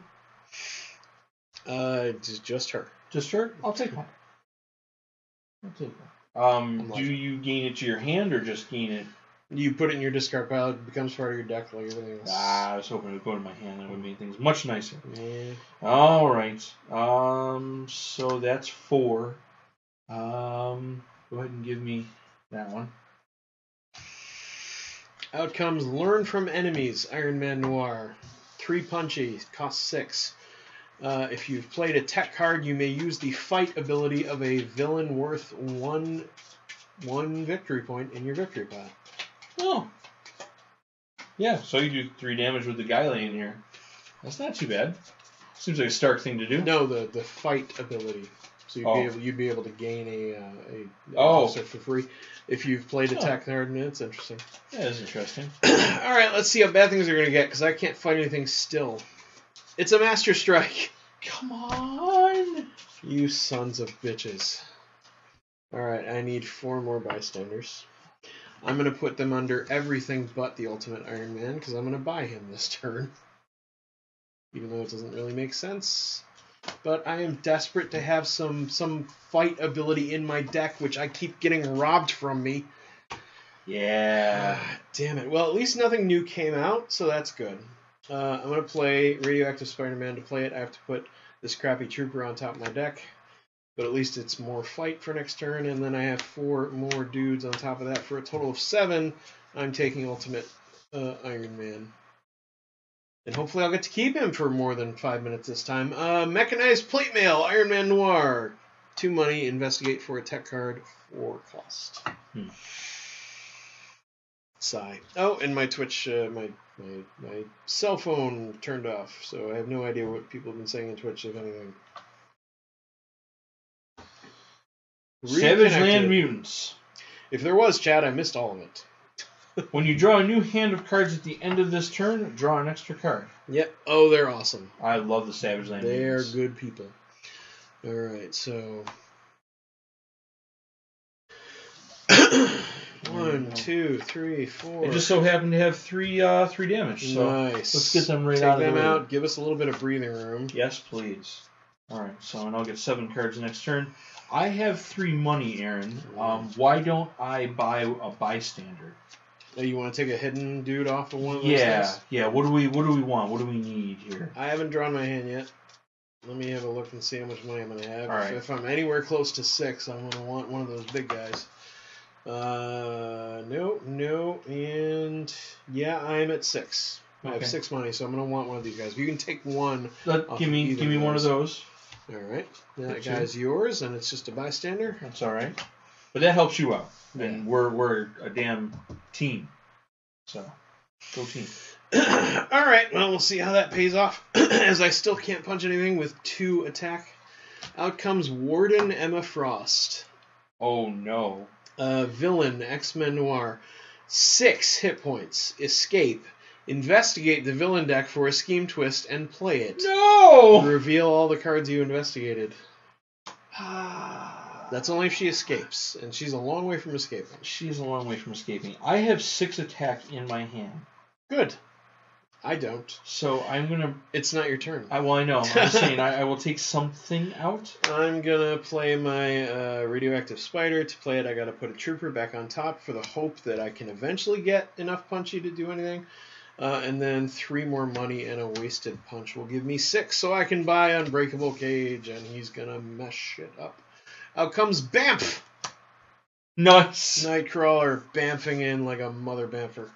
Just her. Just her? I'll take one. Do you gain it to your hand or just gain it? You put it in your discard pile, it becomes part of your deck like everything else. I was hoping it would go to my hand. That would make things much nicer. Yeah. All right. So that's 4. Go ahead and give me that one. Out comes Learn from Enemies, Iron Man Noir. 3 punchy, costs 6. If you've played a tech card, you may use the Fight ability of a villain worth 1 victory point in your victory pile. Oh. Yeah, so you do 3 damage with the guy laying here. That's not too bad. Seems like a Stark thing to do. No, the Fight ability. So you'd be able to gain a officer for free if you've played a tech card, and it's interesting. Yeah, that's interesting. All right, let's see how bad things are going to get, because I can't fight anything still. It's a Master Strike. Come on! You sons of bitches. All right, I need 4 more bystanders. I'm going to put them under everything but the Ultimate Iron Man, because I'm going to buy him this turn. Even though it doesn't really make sense. But I am desperate to have some fight ability in my deck, which I keep getting robbed from me. Yeah. Damn it. Well, at least nothing new came out, so that's good. I'm going to play Radioactive Spider-Man. To play it, I have to put this crappy Trooper on top of my deck. But at least it's more fight for next turn, and then I have 4 more dudes on top of that for a total of 7. I'm taking Ultimate Iron Man. And hopefully I'll get to keep him for more than 5 minutes this time. Mechanized Plate Mail, Iron Man Noir. 2 money, investigate for a tech card, 4 cost. Sigh. Oh, and my Twitch, my cell phone turned off, so I have no idea what people have been saying on Twitch, if anything. Savage Land Reconnected. Mutants. If there was, Chad, I missed all of it. When you draw a new hand of cards at the end of this turn, draw an extra card. Yep. Oh, they're awesome. I love the Savage Land They're Mutants. good people. All right, so 1, 2, 3, 4. They just so happen to have three damage. So nice. let's get them right Take out of the them way. out. Give us a little bit of breathing room. Yes, please. All right, so and I'll get 7 cards next turn. I have 3 money, Aaron. Why don't I buy a bystander? Oh, you want to take a hidden dude off of one of those things? Yeah. What do we want? What do we need here? I haven't drawn my hand yet. Let me have a look and see how much money I'm going to have. All right. If I'm anywhere close to 6, I'm going to want one of those big guys. No, and yeah, I'm at 6. I have 6 money, so I'm going to want one of these guys. If you can take one. Give me one of those. All right. That guy's yours, and it's just a bystander. That's all right. But that helps you out. Yeah. And we're a damn team. So, go team. All right. Well, we'll see how that pays off. As I still can't punch anything with 2 attack. Out comes Warden Emma Frost. Oh, no. Villain, X-Men Noir. 6 hit points. Escape. Investigate the villain deck for a scheme twist and play it. No! Reveal all the cards you investigated. That's only if she escapes, and she's a long way from escaping. She's a long way from escaping. I have 6 attack in my hand. Good. I don't. So I'm going to... It's not your turn. I know. I'm saying I will take something out. I'm going to play my radioactive spider. To play it, I got to put a trooper back on top for the hope that I can eventually get enough punchy to do anything. And then 3 more money and a wasted punch will give me 6, so I can buy Unbreakable Cage, and he's going to mess shit up. Out comes Bamf! Nice! Nightcrawler bamfing in like a mother bamfer.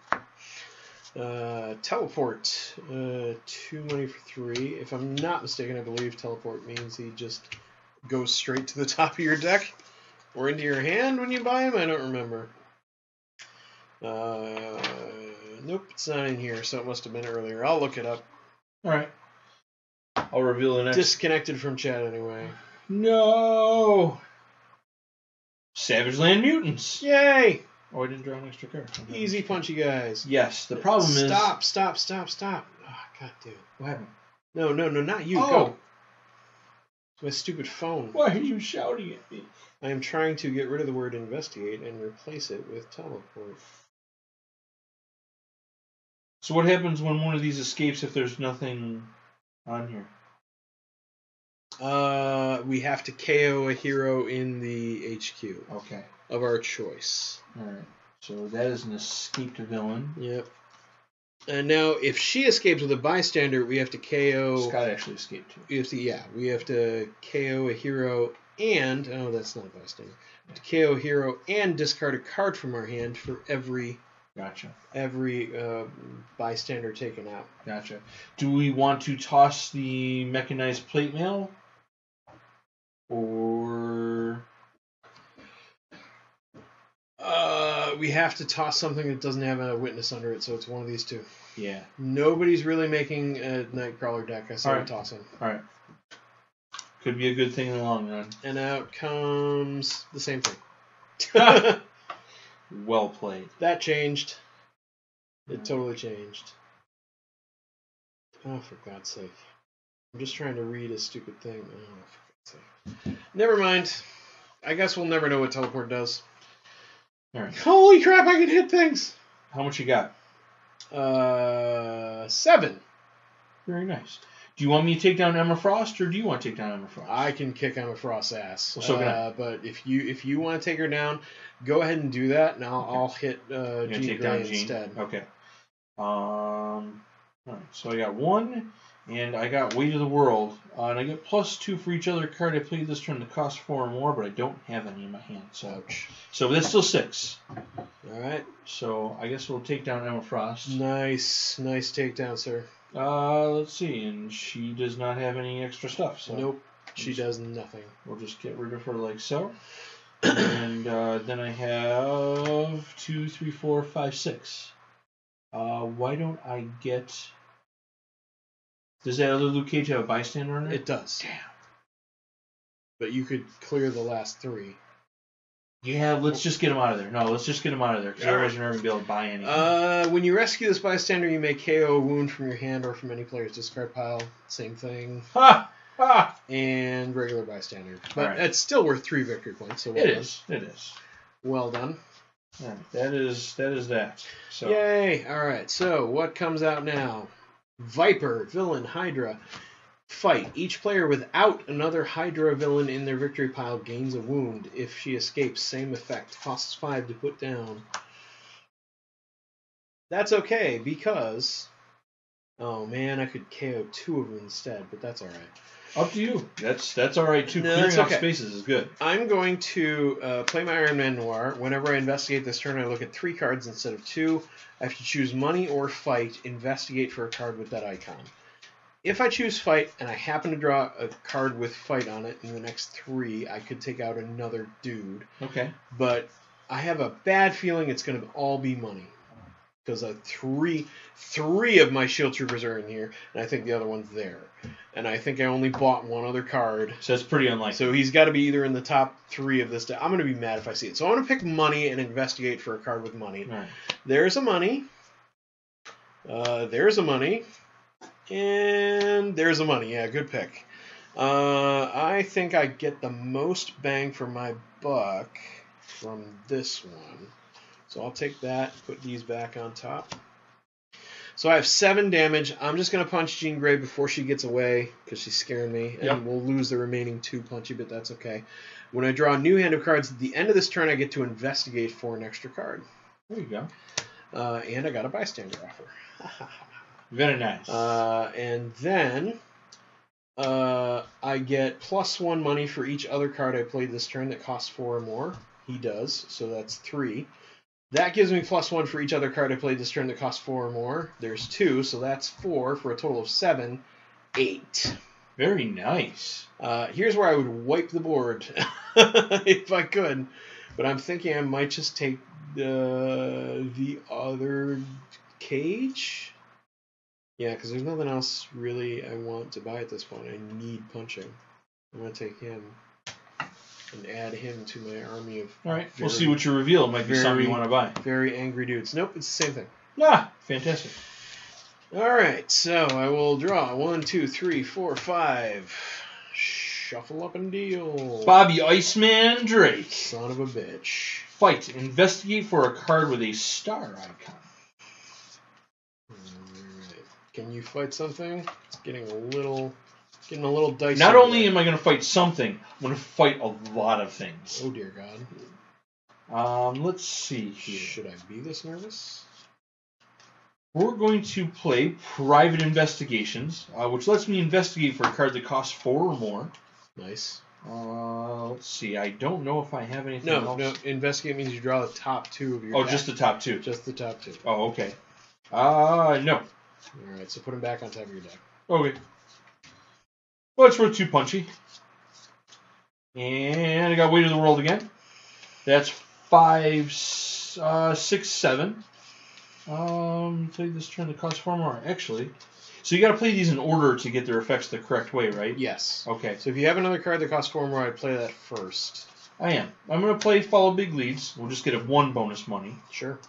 Teleport. 2 money for 3. If I'm not mistaken, I believe teleport means he just goes straight to the top of your deck or into your hand when you buy him. I don't remember. Nope, it's not in here, so it must have been earlier. I'll look it up. All right. I'll reveal the next. Disconnected from chat anyway. No! Savage Land Mutants. Yay! Oh, I didn't draw an extra card. Easy punchy guys. Yes, the problem is... Stop. Oh, God damn it. What happened? No, not you. Oh. Go. It's my stupid phone. Why are you shouting at me? I am trying to get rid of the word investigate and replace it with teleport. So what happens when one of these escapes if there's nothing on here? We have to KO a hero in the HQ. Okay. Of our choice. Alright. So that is an escaped villain. Yep. And now, if she escapes with a bystander, we have to KO... Scott actually escaped too. We have to KO a hero and... Oh, that's not a bystander. We have to KO a hero and discard a card from our hand for every... Gotcha. Every bystander taken out. Gotcha. Do we want to toss the mechanized plate mail? Or... We have to toss something that doesn't have a witness under it, so it's one of these 2. Yeah. Nobody's really making a Nightcrawler deck. I saw it tossing. Alright. Could be a good thing in the long run. And out comes the same thing. Well played. That changed. It totally changed. Oh, for God's sake. I'm just trying to read a stupid thing. Oh, for God's sake. Never mind. I guess we'll never know what teleport does. All right. Holy crap, I can hit things! How much you got? 7. Very nice. Do you want me to take down Emma Frost, or do you want to take down Emma Frost? I can kick Emma Frost's ass. Well, so can I. But if you want to take her down, go ahead and do that, and I'll hit Jean Grey instead. Okay. All right. So I got 1, and I got Weight of the World, and I get +2 for each other card I played this turn that costs 4 or more, but I don't have any in my hand. So that's still 6. All right. So I guess we'll take down Emma Frost. Nice takedown, sir. Let's see, and she does not have any extra stuff. So nope, she does nothing. We'll just get rid of her like so. And then I have 2, 3, 4, 5, 6. Why don't I get... Does that other Luke Cage have a bystander on it? It does. Damn. But you could clear the last 3. Yeah, let's just get him out of there. No, let's just get him out of there, because otherwise you're not going to be able to buy anything. When you rescue this bystander, you may KO a wound from your hand or from any player's discard pile. Same thing. Ha! Ha! And regular bystander. But Right. it's still worth 3 victory points. So well It done. is. It is. Well done. Yeah, that is that. So. Yay! Alright, so what comes out now? Viper, villain, Hydra. Fight. Each player without another Hydra villain in their victory pile gains a wound. If she escapes, same effect. Costs 5 to put down. That's okay, because... Oh man, I could KO 2 of them instead, but that's alright. Up to you. That's alright too. No, Clearing that's off okay. spaces is good. I'm going to play my Iron Man Noir. Whenever I investigate this turn, I look at 3 cards instead of 2. I have to choose money or fight, investigate for a card with that icon. If I choose fight and I happen to draw a card with fight on it in the next 3, I could take out another dude. Okay. But I have a bad feeling it's going to all be money. Because three of my shield troopers are in here, and I think the other one's there. And I think I only bought 1 other card. So that's pretty unlikely. So he's got to be either in the top 3 of this deck. I'm going to be mad if I see it. So I'm going to pick money and investigate for a card with money. Right. There's a money. There's a money. And there's a money. Yeah, good pick. I think I get the most bang for my buck from this one. So I'll take that, put these back on top. So I have 7 damage. I'm just going to punch Jean Grey before she gets away, because she's scaring me. And Yep. we'll lose the remaining 2 punchy, but that's okay. When I draw a new hand of cards, at the end of this turn, I get to investigate for an extra card. There you go. And I got a bystander offer. Very nice. And then I get +1 money for each other card I played this turn that costs 4 or more. He does, so that's 3. That gives me +1 for each other card I played this turn that costs 4 or more. There's 2, so that's 4 for a total of 7. 8. Very nice. Here's where I would wipe the board if I could, but I'm thinking I might just take the other cage. Yeah, because there's nothing else really I want to buy at this point. I need punching. I'm going to take him and add him to my army of All right. We'll see what you reveal. It might be something you want to buy. very angry dudes. Nope, it's the same thing. Ah, fantastic. All right, so I will draw 1, 2, 3, 4, 5. Shuffle up and deal. Bobby Iceman Drake. Son of a bitch. Fight. Investigate for a card with a star icon. Alright. Can you fight something? It's getting a little dicey. Not only am I going to fight something, I'm going to fight a lot of things. Oh dear God. Let's see here. Should I be this nervous? We're going to play Private Investigations, which lets me investigate for a card that costs 4 or more. Nice. Let's see. I don't know if I have anything else. No. Investigate means you draw the top 2 of your deck. Just the top 2. Just the top 2. Oh, okay. No. Alright, so put them back on top of your deck. Okay. Well, it's worth 2 punchy. And I got Weight of the World again. That's 5, 6, 7. Play this turn that costs 4 more. Actually, so you got to play these in order to get their effects the correct way, right? Yes. Okay. So if you have another card that costs 4 more, I'd play that first. I am. I'm going to play Follow Big Leads. We'll just get a 1 bonus money. Sure.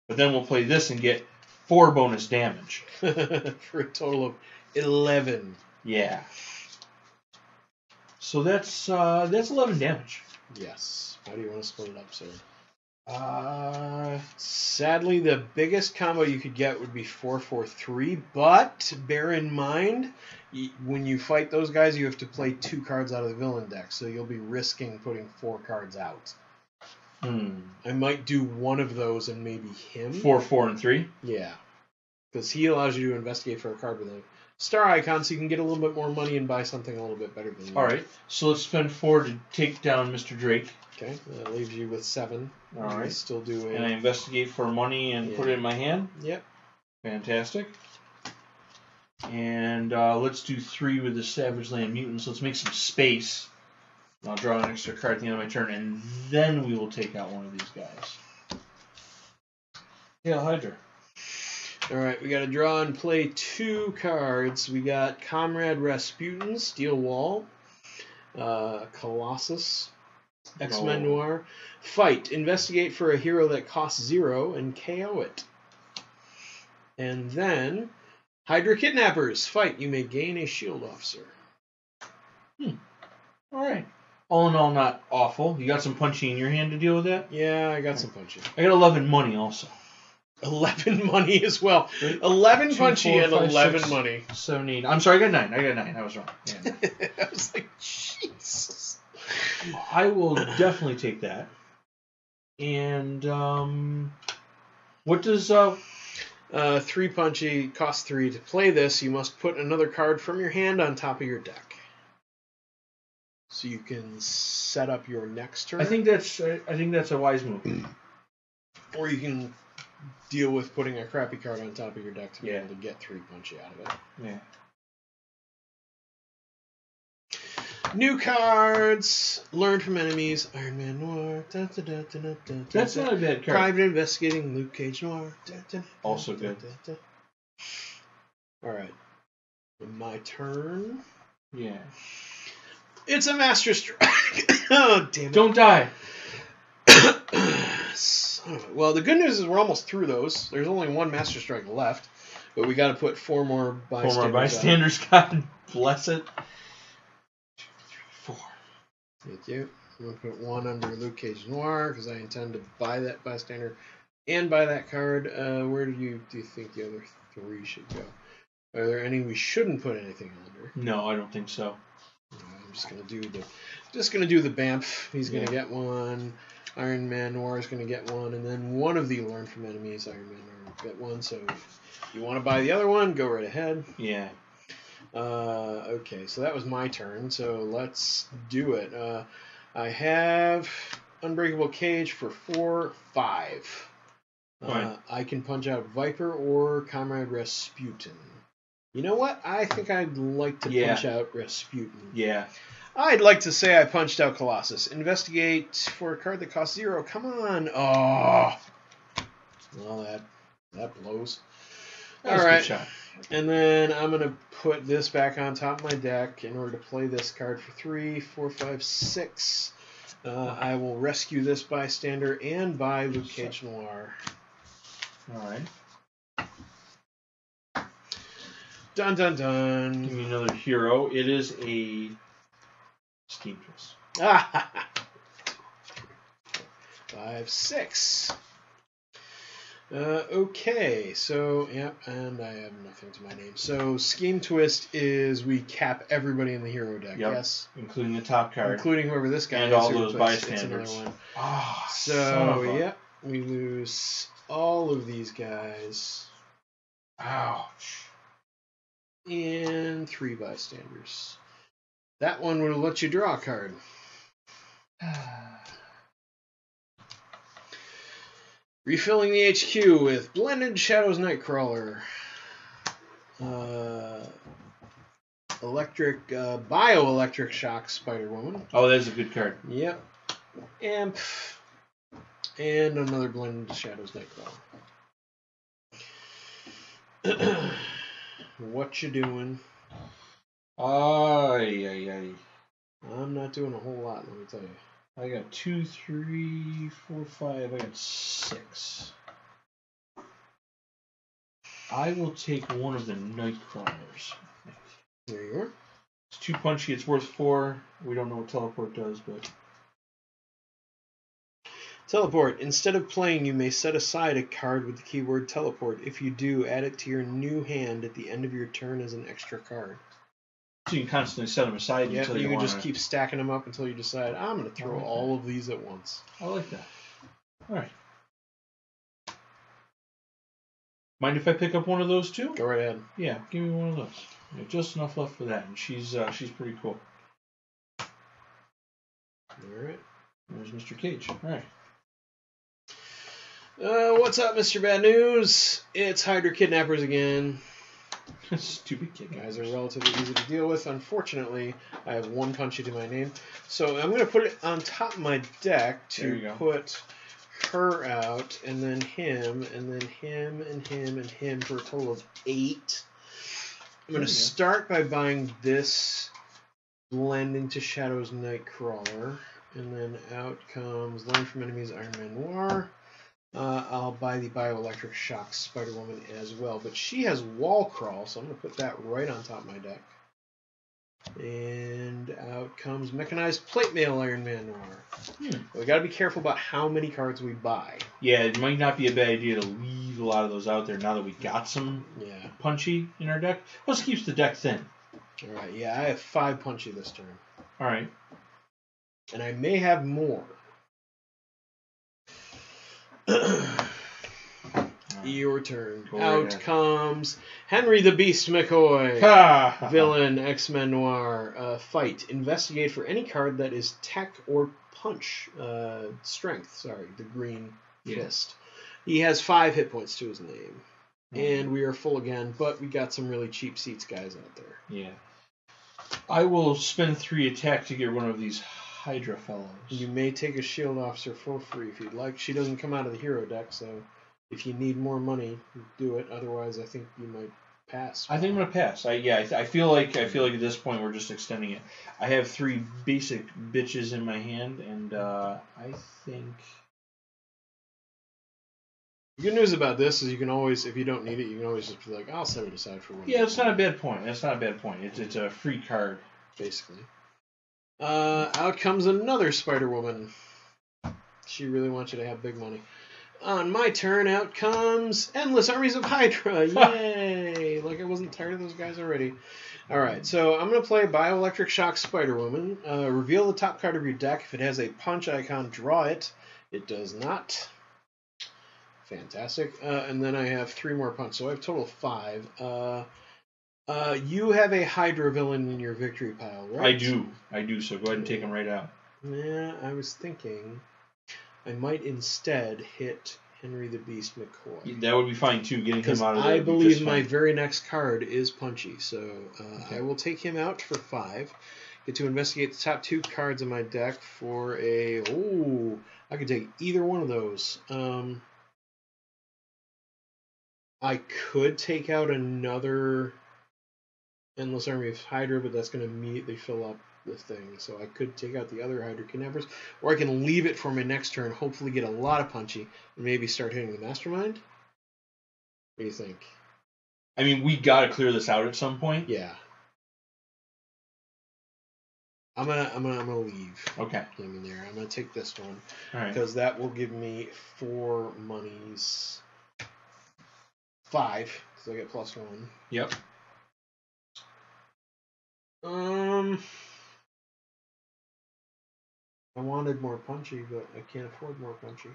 But then we'll play this and get 4 bonus damage. For a total of 11. Yeah. So that's 11 damage. Yes. How do you want to split it up, sir? Sadly, the biggest combo you could get would be 4-4-3, but bear in mind, when you fight those guys, you have to play 2 cards out of the villain deck, so you'll be risking putting 4 cards out. I might do one of those and maybe him. 4, 4, and 3? Yeah. Because he allows you to investigate for a card with a star icon, so you can get a little bit more money and buy something a little bit better than you. Alright, so let's spend 4 to take down Mr. Drake. Okay, that leaves you with 7. Alright. I still do And I investigate for money and put it in my hand. Yep. Fantastic. And let's do 3 with the Savage Land Mutants. Let's make some space. I'll draw an extra card at the end of my turn, and then we will take out one of these guys. Yeah, Hydra. Alright, we got to draw and play 2 cards. We got Comrade Rasputin, Steel Wall, Colossus, X-Men Noir. Fight. Investigate for a hero that costs 0 and KO it. And then Hydra Kidnappers. Fight. You may gain a shield officer. All right. All in all, not awful. You got some punchy in your hand to deal with that? Yeah, I got some punchy. I got 11 money also. 11 money as well. 11 punchy and 11 money. 17. I'm sorry, I got 9. I was wrong. Yeah. I was like, Jesus. I will definitely take that. And what does 3 punchy costs 3. To play this, you must put another card from your hand on top of your deck, so you can set up your next turn. I think that's a wise move. Or you can deal with putting a crappy card on top of your deck to be able to get 3 punchy out of it. Yeah. New cards. Learn from enemies. Iron Man Noir. That's not a bad card. Private Investigating. Luke Cage Noir. Also good. Alright. My turn. Yeah. It's a Master Strike. Oh, damn it. Don't die. Well, the good news is we're almost through those. There's only 1 Master Strike left, but we got to put 4 more bystanders. 4 more bystanders. God bless it. 2, 3, 4. Thank you. I'm going to put 1 under Luke Cage Noir because I intend to buy that bystander and buy that card. Where do you think the other 3 should go? Are there any we shouldn't put anything under? No, I don't think so. I'm just gonna do the BAMF. He's gonna get 1. Iron Man Noir is gonna get 1, and then one of the Learn from Enemies. Iron Man Noir will get 1. So if you want to buy the other one, go right ahead. Yeah. Okay, so that was my turn. So let's do it. I have Unbreakable Cage for 4, 5. I can punch out Viper or Comrade Rasputin. You know what? I think I'd like to punch out Rasputin. Yeah. I'd like to say I punched out Colossus. Investigate for a card that costs 0. Come on. Oh. Well, that blows. All right. Good shot. And then I'm going to put this back on top of my deck in order to play this card for 3, 4, 5, 6. I will rescue this bystander and buy Luke Cage Noir. All right. Dun dun dun. Give me another hero. It is a Steam Twist. 5, 6. Okay, so, yep, and I have nothing to my name. So, Scheme Twist is we cap everybody in the hero deck, yes? Including the top card. Including whoever this guy and is. all those bystanders. It's another one. Oh, so, yep, we lose all of these guys. Ouch. And 3 bystanders. That one would let you draw a card. Refilling the HQ with Blended Shadows Nightcrawler. Bioelectric Shock Spider-Woman. Oh, that's a good card. Yep. Amp. And another Blended Shadows Nightcrawler. What you doing? I'm not doing a whole lot, let me tell you. I got 2, 3, 4, 5. I got 6. I will take one of the Nightcrawlers. There you are. It's 2 punchy. It's worth 4. We don't know what teleport does, but... Teleport. Instead of playing, you may set aside a card with the keyword teleport. If you do, add it to your new hand at the end of your turn as an extra card. So you can constantly set them aside until you can just keep stacking them up until you decide, I'm going to throw all of these at once. I like that. All right. Mind if I pick up one of those too? Go right ahead. Yeah, give me one of those. Just enough left for that, and she's pretty cool. All right. There's Mr. Cage. All right. What's up, Mr. Bad News? It's Hydra Kidnappers again. Stupid kidnappers. Guys are relatively easy to deal with. Unfortunately, I have 1 punchy to my name. So I'm going to put it on top of my deck to put her out, and then him, and then him, and him, and him for a total of 8. I'm going to start by buying this Blend into Shadows Nightcrawler. And then out comes Learn from Enemies, Iron Man Noir. I'll buy the Bioelectric Shock Spider-Woman as well. But she has Wall Crawl, so I'm going to put that right on top of my deck. And out comes Mechanized Plate Mail Iron Man Noir. We got to be careful about how many cards we buy. Yeah, it might not be a bad idea to leave a lot of those out there now that we got some punchy in our deck. Plus keeps the deck thin. Alright, yeah, I have 5 punchy this turn. Alright. And I may have more. Your turn. Out comes Henry the Beast McCoy. Villain, X-Men Noir. Fight. Investigate for any card that is tech or punch. Strength, sorry. The green fist. He has 5 hit points to his name. And we are full again, but we got some really cheap seats guys out there. Yeah. I will spend 3 attack to get one of these Hydra fellows. You may take a Shield Officer for free if you'd like. She doesn't come out of the hero deck, so if you need more money, do it. Otherwise, I think you might pass. I think I'm gonna pass. I feel like at this point we're just extending it. I have 3 basic bitches in my hand, and I think. The good news about this is you can always, if you don't need it, you can always just be like, I'll set it aside for one. Yeah, it's not a bad point. That's not a bad point. It's a free card, basically. Out comes another Spider-Woman. She really wants you to have big money. On my turn, out comes Endless Armies of Hydra. Yay! Like I wasn't tired of those guys already. Alright, so I'm going to play Bioelectric Shock Spider-Woman. Reveal the top card of your deck. If it has a punch icon, draw it. It does not. Fantastic. And then I have 3 more punch, so I have a total of 5. You have a Hydra villain in your victory pile, right? I do, so go ahead and take them right out. Yeah, I was thinking I might instead hit Henry the Beast McCoy. That would be fine, too, getting him out of there. I believe my very next card is punchy, so okay. I will take him out for 5. Get to investigate the top 2 cards in my deck for a... Oh, I could take either one of those. I could take out another Endless Army of Hydra, but that's going to immediately fill up the thing. So I could take out the other Hydra Kidnappers, or I can leave it for my next turn, hopefully get a lot of punchy, and maybe start hitting the Mastermind. What do you think? I mean, we got to clear this out at some point. Yeah. I'm gonna leave. Okay. Him in there. I'm gonna take this one. All right. Because that will give me 4 monies. 5, because I get +1. Yep. I wanted more punchy, but I can't afford more punchy.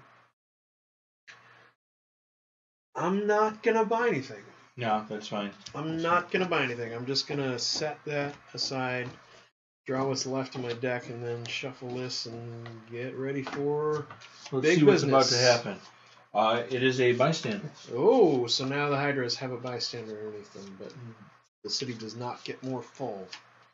I'm not gonna buy anything. No, that's fine. I'm not gonna buy anything. I'm just gonna set that aside, draw what's left of my deck, and then shuffle this and get ready for big what's business. about to happen. It is a bystander. Oh, so now the Hydras have a bystander underneath them, but the city does not get more full.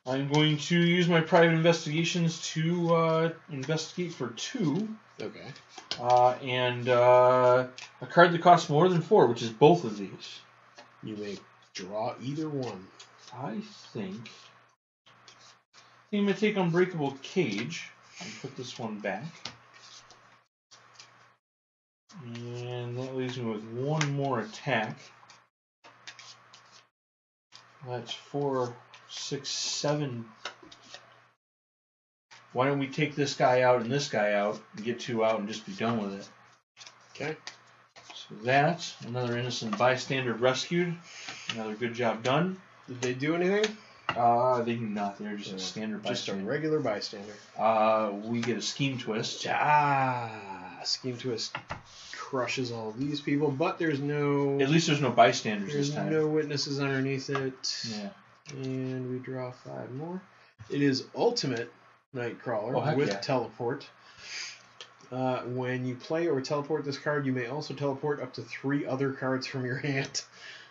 I'm going to use my private investigations to investigate for 2. Okay. And a card that costs more than 4, which is both of these. You may draw either one. I think I'm going to take Unbreakable Cage and put this one back. And that leaves me with 1 more attack. That's 4, 6, 7. Why don't we take this guy out and this guy out and get 2 out and just be done with it? Okay. So that's another innocent bystander rescued. Another good job done. Did they do anything? They do not. They're just a standard bystander. Just a regular bystander. We get a Scheme Twist. Scheme Twist crushes all of these people, but there's no... At least there's no bystanders this time. There's no witnesses underneath it. Yeah. And we draw 5 more. It is Ultimate Nightcrawler with Teleport. When you play or teleport this card, you may also teleport up to 3 other cards from your hand.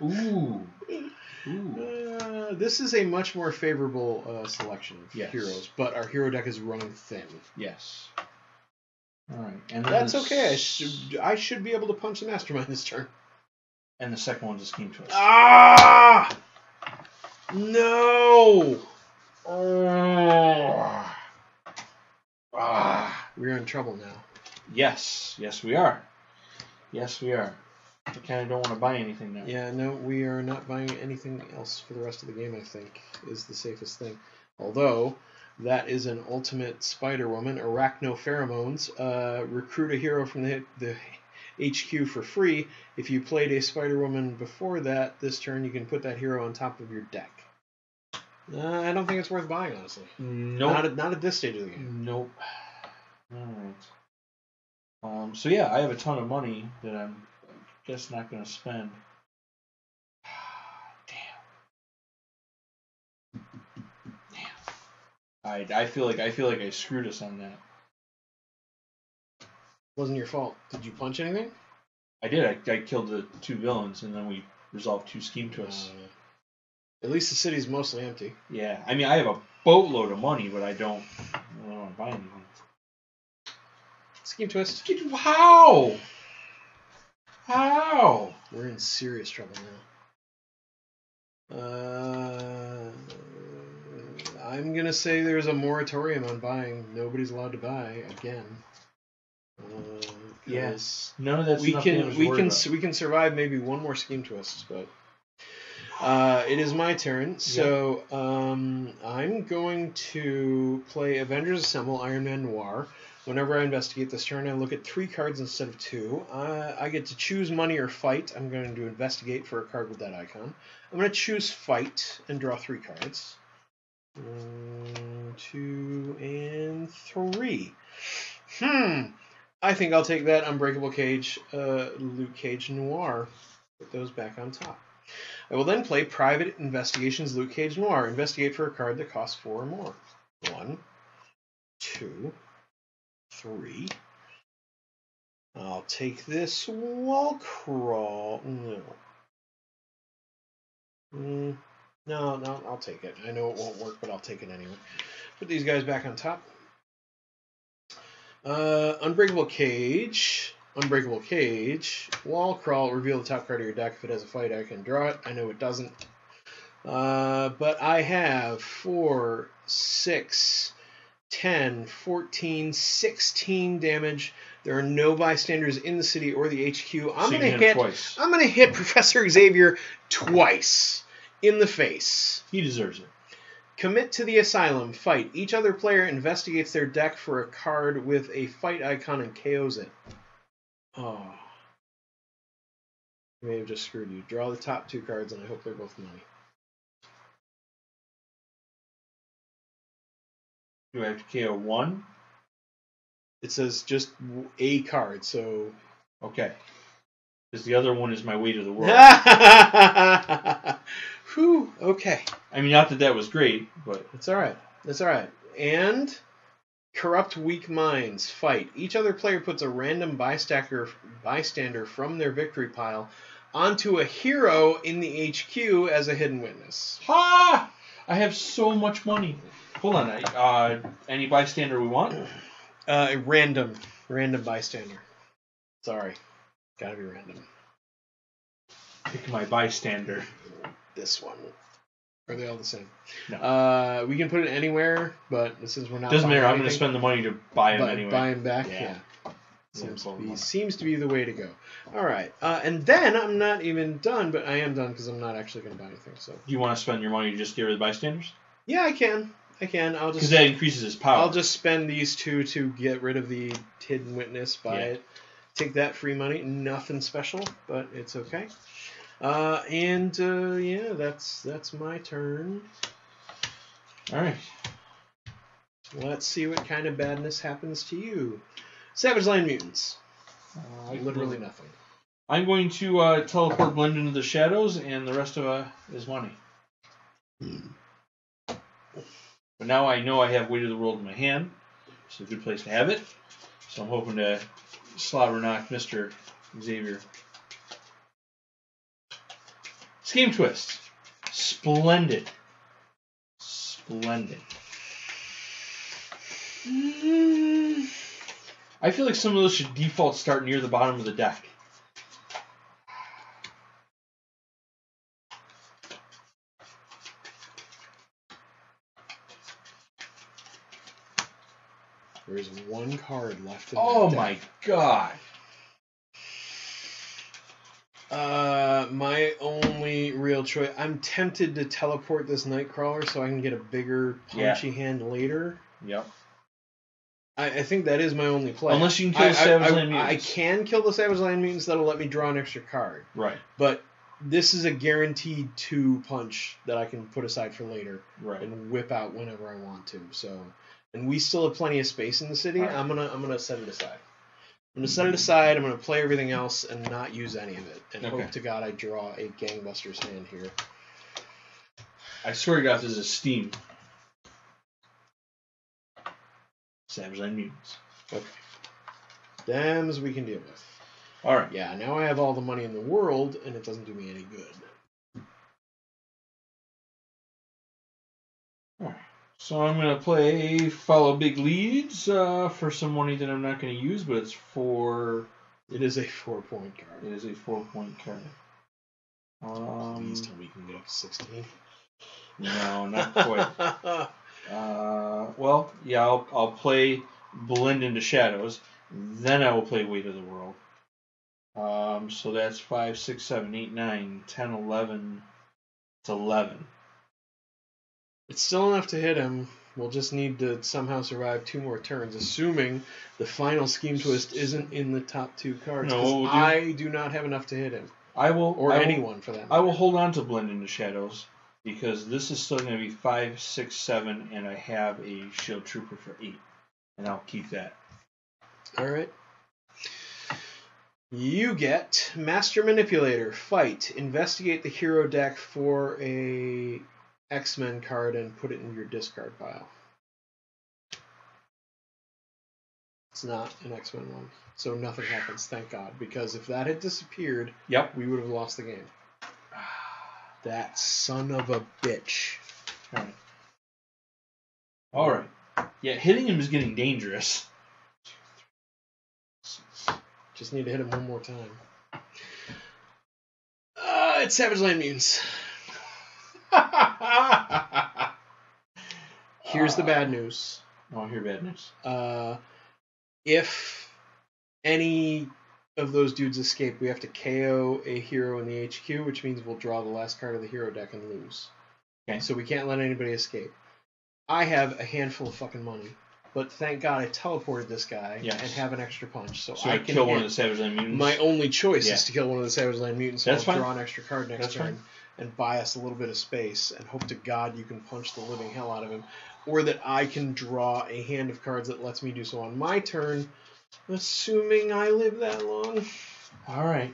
Ooh. This is a much more favorable selection of heroes, but our hero deck is running thin. Yes. All right, and that's okay. I should be able to punch the Mastermind this turn. And the second one's a Scheme Twist. Ah! No! Oh. We're in trouble now. Yes, we are. Yes, we are. I kind of don't want to buy anything now. Yeah, no, we are not buying anything else for the rest of the game, I think, is the safest thing. Although, that is an ultimate Spider-Woman, Arachnopheromones. Recruit a hero from the HQ for free. If you played a Spider-Woman before that, this turn you can put that hero on top of your deck. I don't think it's worth buying, honestly. Nope. Not at this stage of the game. Nope. Alright. So yeah, I have a ton of money that I'm just not going to spend. Damn. I feel like I screwed us on that. Wasn't your fault. Did you punch anything? I did. I killed the 2 villains, and then we resolved 2 scheme twists. At least the city's mostly empty. Yeah, I mean, I have a boatload of money, but I don't want to buy anything. Scheme twist. How? How? We're in serious trouble now. I'm gonna say there's a moratorium on buying. Nobody's allowed to buy again. Yes. None of that's we can survive maybe one more scheme twist, but it is my turn. So I'm going to play Avengers Assemble Iron Man Noir. Whenever I investigate this turn, I look at 3 cards instead of 2. I get to choose money or fight. I'm going to investigate for a card with that icon. I'm going to choose fight and draw 3 cards. 1, 2, and 3. I think I'll take that Unbreakable Cage, Luke Cage Noir. Put those back on top. I will then play Private Investigations Luke Cage Noir. Investigate for a card that costs 4 or more. 1, 2, 3. I'll take this wall crawl. No, I'll take it. I know it won't work, but I'll take it anyway. Put these guys back on top. Unbreakable Cage. Wall crawl. Reveal the top card of your deck. If it has a fight, I can draw it. I know it doesn't. But I have 4, 6, 10, 14, 16 damage. There are no bystanders in the city or the HQ. I'm gonna hit Professor Xavier twice in the face. He deserves it. Commit to the asylum. Fight. Each other player investigates their deck for a card with a fight icon and KOs it. Oh. I may have just screwed you. Draw the top 2 cards, and I hope they're both money. Do I have to KO 1? It says just a card, so... Okay. Because the other one is my way to the world. Whew, okay. I mean, not that that was great, but... It's alright. It's alright. And... Corrupt Weak Minds. Fight. Each other player puts a random bystander from their victory pile onto a hero in the HQ as a hidden witness. Ha! I have so much money. Hold on. Any bystander we want? Random bystander. Sorry. Gotta be random. Pick my bystander. This one. Are they all the same? No. We can put it anywhere, but since we're not... Doesn't matter. I'm going to spend the money to buy them anyway. Buy them back? Yeah. Seems to be the way to go. All right. And then I'm not even done, but I am done because I'm not actually going to buy anything. So. Do you want to spend your money to just get rid of the bystanders? Yeah, I can. I'll just... Because that increases his power. I'll just spend these 2 to get rid of the hidden witness, buy it. Take that free money. Nothing special, but it's okay. Yeah, that's my turn. All right. Let's see what kind of badness happens to you. Savage Land Mutants. Literally nothing. I'm going to teleport Blend into the shadows, and the rest of is money. But now I know I have Weight of the World in my hand. It's a good place to have it. So I'm hoping to slobber knock Mr. Xavier. Scheme Twist. Splendid. I feel like some of those should default start near the bottom of the deck. There's one card left in Oh that my deck. god. My only real choice. I'm tempted to teleport this Nightcrawler so I can get a bigger punchy hand later. Yep. I think that is my only play. Unless you can kill the Savage Land Mutants. I can kill the Savage Land Mutants. That'll let me draw an extra card. Right. But this is a guaranteed 2 punch that I can put aside for later. Right. And whip out whenever I want to. So, and we still have plenty of space in the city. Right. I'm gonna set it aside. I'm going to set it aside, I'm going to play everything else and not use any of it. And hope to God I draw a gangbusters hand here. I swear to God, this is Steam. Savage Land Mutants. Okay. Thems we can deal with. Alright. Yeah, now I have all the money in the world, and it doesn't do me any good. Alright. So I'm going to play Follow Big Leads for some money that I'm not going to use, but it's for... It is a 4-point card. It is a 4-point card. Please tell me you can get up to 16. No, not quite. Well, yeah, I'll play Blend into Shadows. Then I will play Weight of the World. So that's 5, 6, 7, 8, 9, 10, 11. It's 11. It's still enough to hit him. We'll just need to somehow survive 2 more turns, assuming the final Scheme Twist isn't in the top 2 cards. No, I do not have enough to hit him. Anyone for that matter. I will hold on to Blend into Shadows, because this is still going to be 5, 6, 7, and I have a Shield Trooper for 8. And I'll keep that. Alright. You get Master Manipulator. Fight. Investigate the hero deck for a X-Men card and put it in your discard pile. It's not an X-Men one, so nothing happens, thank God, because if that had disappeared, we would have lost the game. That son of a bitch. Alright. Yeah, hitting him is getting dangerous. Just need to hit him one more time. It's Savage Land Mutants. Here's the bad news. Oh, here's bad news. If any of those dudes escape, we have to KO a hero in the HQ, which means we'll draw the last card of the hero deck and lose. Okay. So we can't let anybody escape. I have a handful of fucking money, but thank God I teleported this guy and have an extra punch. So I can kill one of the Savage Land Mutants. My only choice is to kill one of the Savage Land Mutants. So That's I'll fine. draw an extra card next turn and buy us a little bit of space, and hope to God you can punch the living hell out of him, or that I can draw a hand of cards that lets me do so on my turn, assuming I live that long. All right.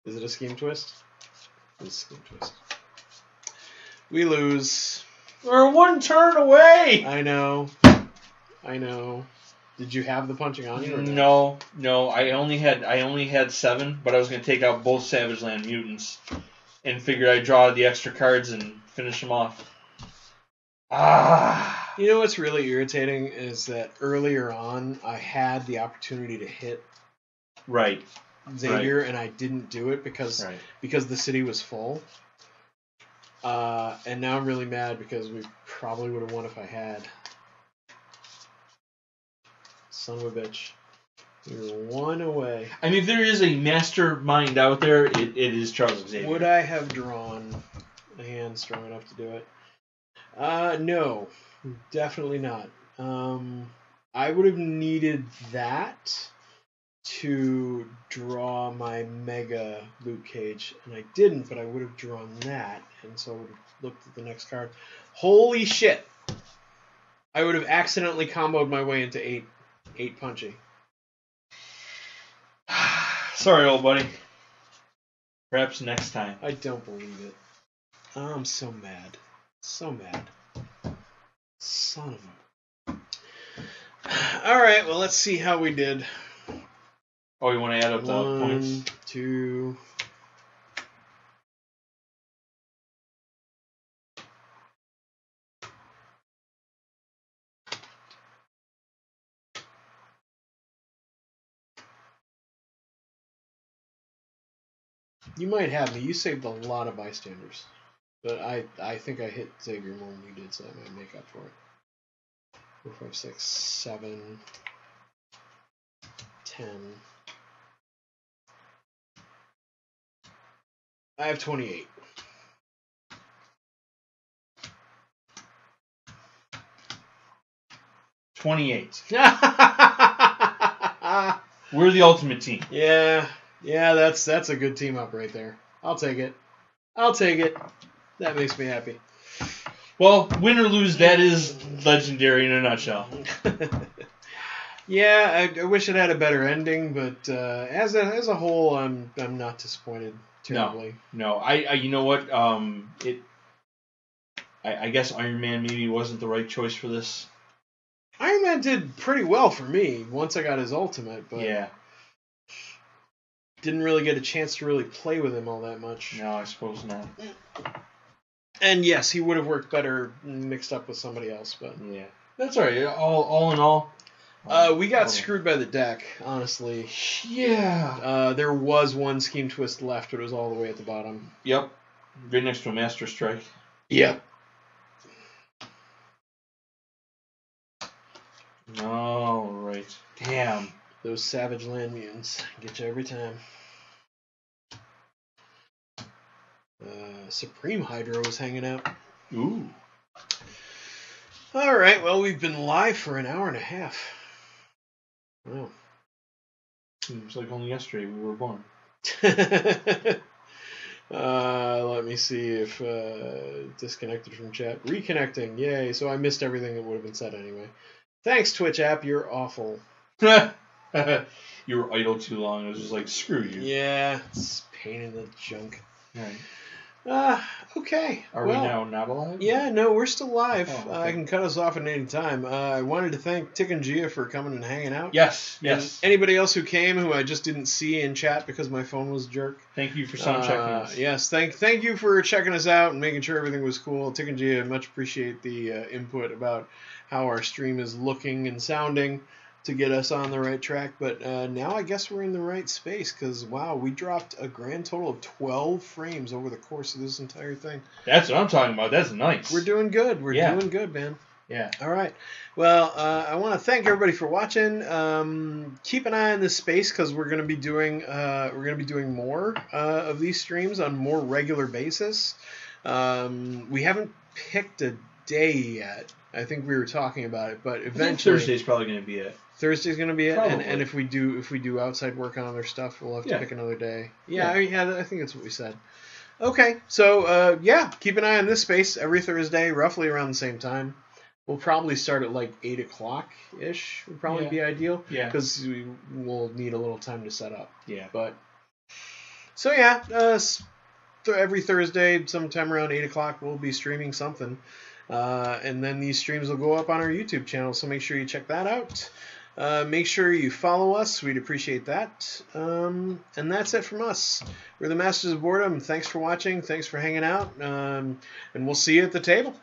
Is it a Scheme Twist? It's a Scheme Twist. We lose. We're 1 turn away. I know. Did you have the punching on you? Or no? I only had 7, but I was going to take out both Savage Land Mutants, and figured I'd draw the extra cards and finish them off. You know what's really irritating is that earlier on I had the opportunity to hit Xavier, and I didn't do it because the city was full. And now I'm really mad because we probably would have won if I had. Son of a bitch. We were 1 away. I mean, if there is a mastermind out there, it is Charles Xavier. Would I have drawn a hand strong enough to do it? No. Definitely not. I would have needed that to draw my Mega Luke Cage, and I didn't, but I would have drawn that, and so I would have looked at the next card. Holy shit! I would have accidentally comboed my way into 8 punchy. Sorry, old buddy. Perhaps next time. I don't believe it. Oh, I'm so mad. So mad. Son of a... Alright, well, let's see how we did. Oh, you want to add up the points? 1, 2... You might have me. You saved a lot of bystanders. But I think I hit Xavier more than you did, so that might make up for it. 4, 5, 6, 7, 10. I have 28. We're the ultimate team. Yeah, that's a good team up right there. I'll take it. That makes me happy. Well, win or lose, that is legendary in a nutshell. Yeah, I wish it had a better ending, but as a whole, I'm not disappointed terribly. No, I you know what? I guess Iron Man maybe wasn't the right choice for this. Iron Man did pretty well for me once I got his ultimate, but yeah, didn't really get a chance to really play with him all that much. No, I suppose not. And yes, he would have worked better mixed up with somebody else, but yeah, that's all right. All in all, we got screwed by the deck, honestly. Yeah. There was one Scheme Twist left, but it was all the way at the bottom. Yep. Right next to a Master Strike. Yep. All right. Damn. Those Savage Land Mutants get you every time. Supreme Hydra was hanging out. Ooh. All right. Well, we've been live for an hour and a half. Wow. Seems like only yesterday we were born. Let me see if disconnected from chat. Reconnecting. Yay. So I missed everything that would have been said anyway. Thanks, Twitch app. You're awful. You were idle too long. It was just like, screw you. Yeah. It's a pain in the junk. Right. Okay. Are we now not alive? Yeah, no, we're still live. Oh, okay. I can cut us off at any time. I wanted to thank Tick and Gia for coming and hanging out. Yes. And anybody else who came who I just didn't see in chat because my phone was a jerk. Thank you for sound checking us. Yes, thank you for checking us out and making sure everything was cool. Tick and Gia, much appreciate the input about how our stream is looking and sounding to get us on the right track. But now I guess we're in the right space because, wow, we dropped a grand total of 12 frames over the course of this entire thing. That's what I'm talking about. That's nice. We're doing good. We're doing good, man. Yeah. All right. Well, I want to thank everybody for watching. Keep an eye on this space because we're going to be doing more of these streams on a more regular basis. We haven't picked a day yet. I think we were talking about it, but eventually Thursday's probably going to be it. Thursday's going to be it, Probably. and if we do outside work on other stuff, we'll have to pick another day. Yeah, I think that's what we said. Okay, so keep an eye on this space every Thursday, roughly around the same time. We'll probably start at like 8 o'clock ish. Would probably be ideal. Yeah, because we will need a little time to set up. Yeah, but so every Thursday, sometime around 8 o'clock, we'll be streaming something. And then these streams will go up on our YouTube channel, so make sure you check that out. Make sure you follow us. We'd appreciate that. And that's it from us. We're the Masters of Boredom. Thanks for watching. Thanks for hanging out. And we'll see you at the table.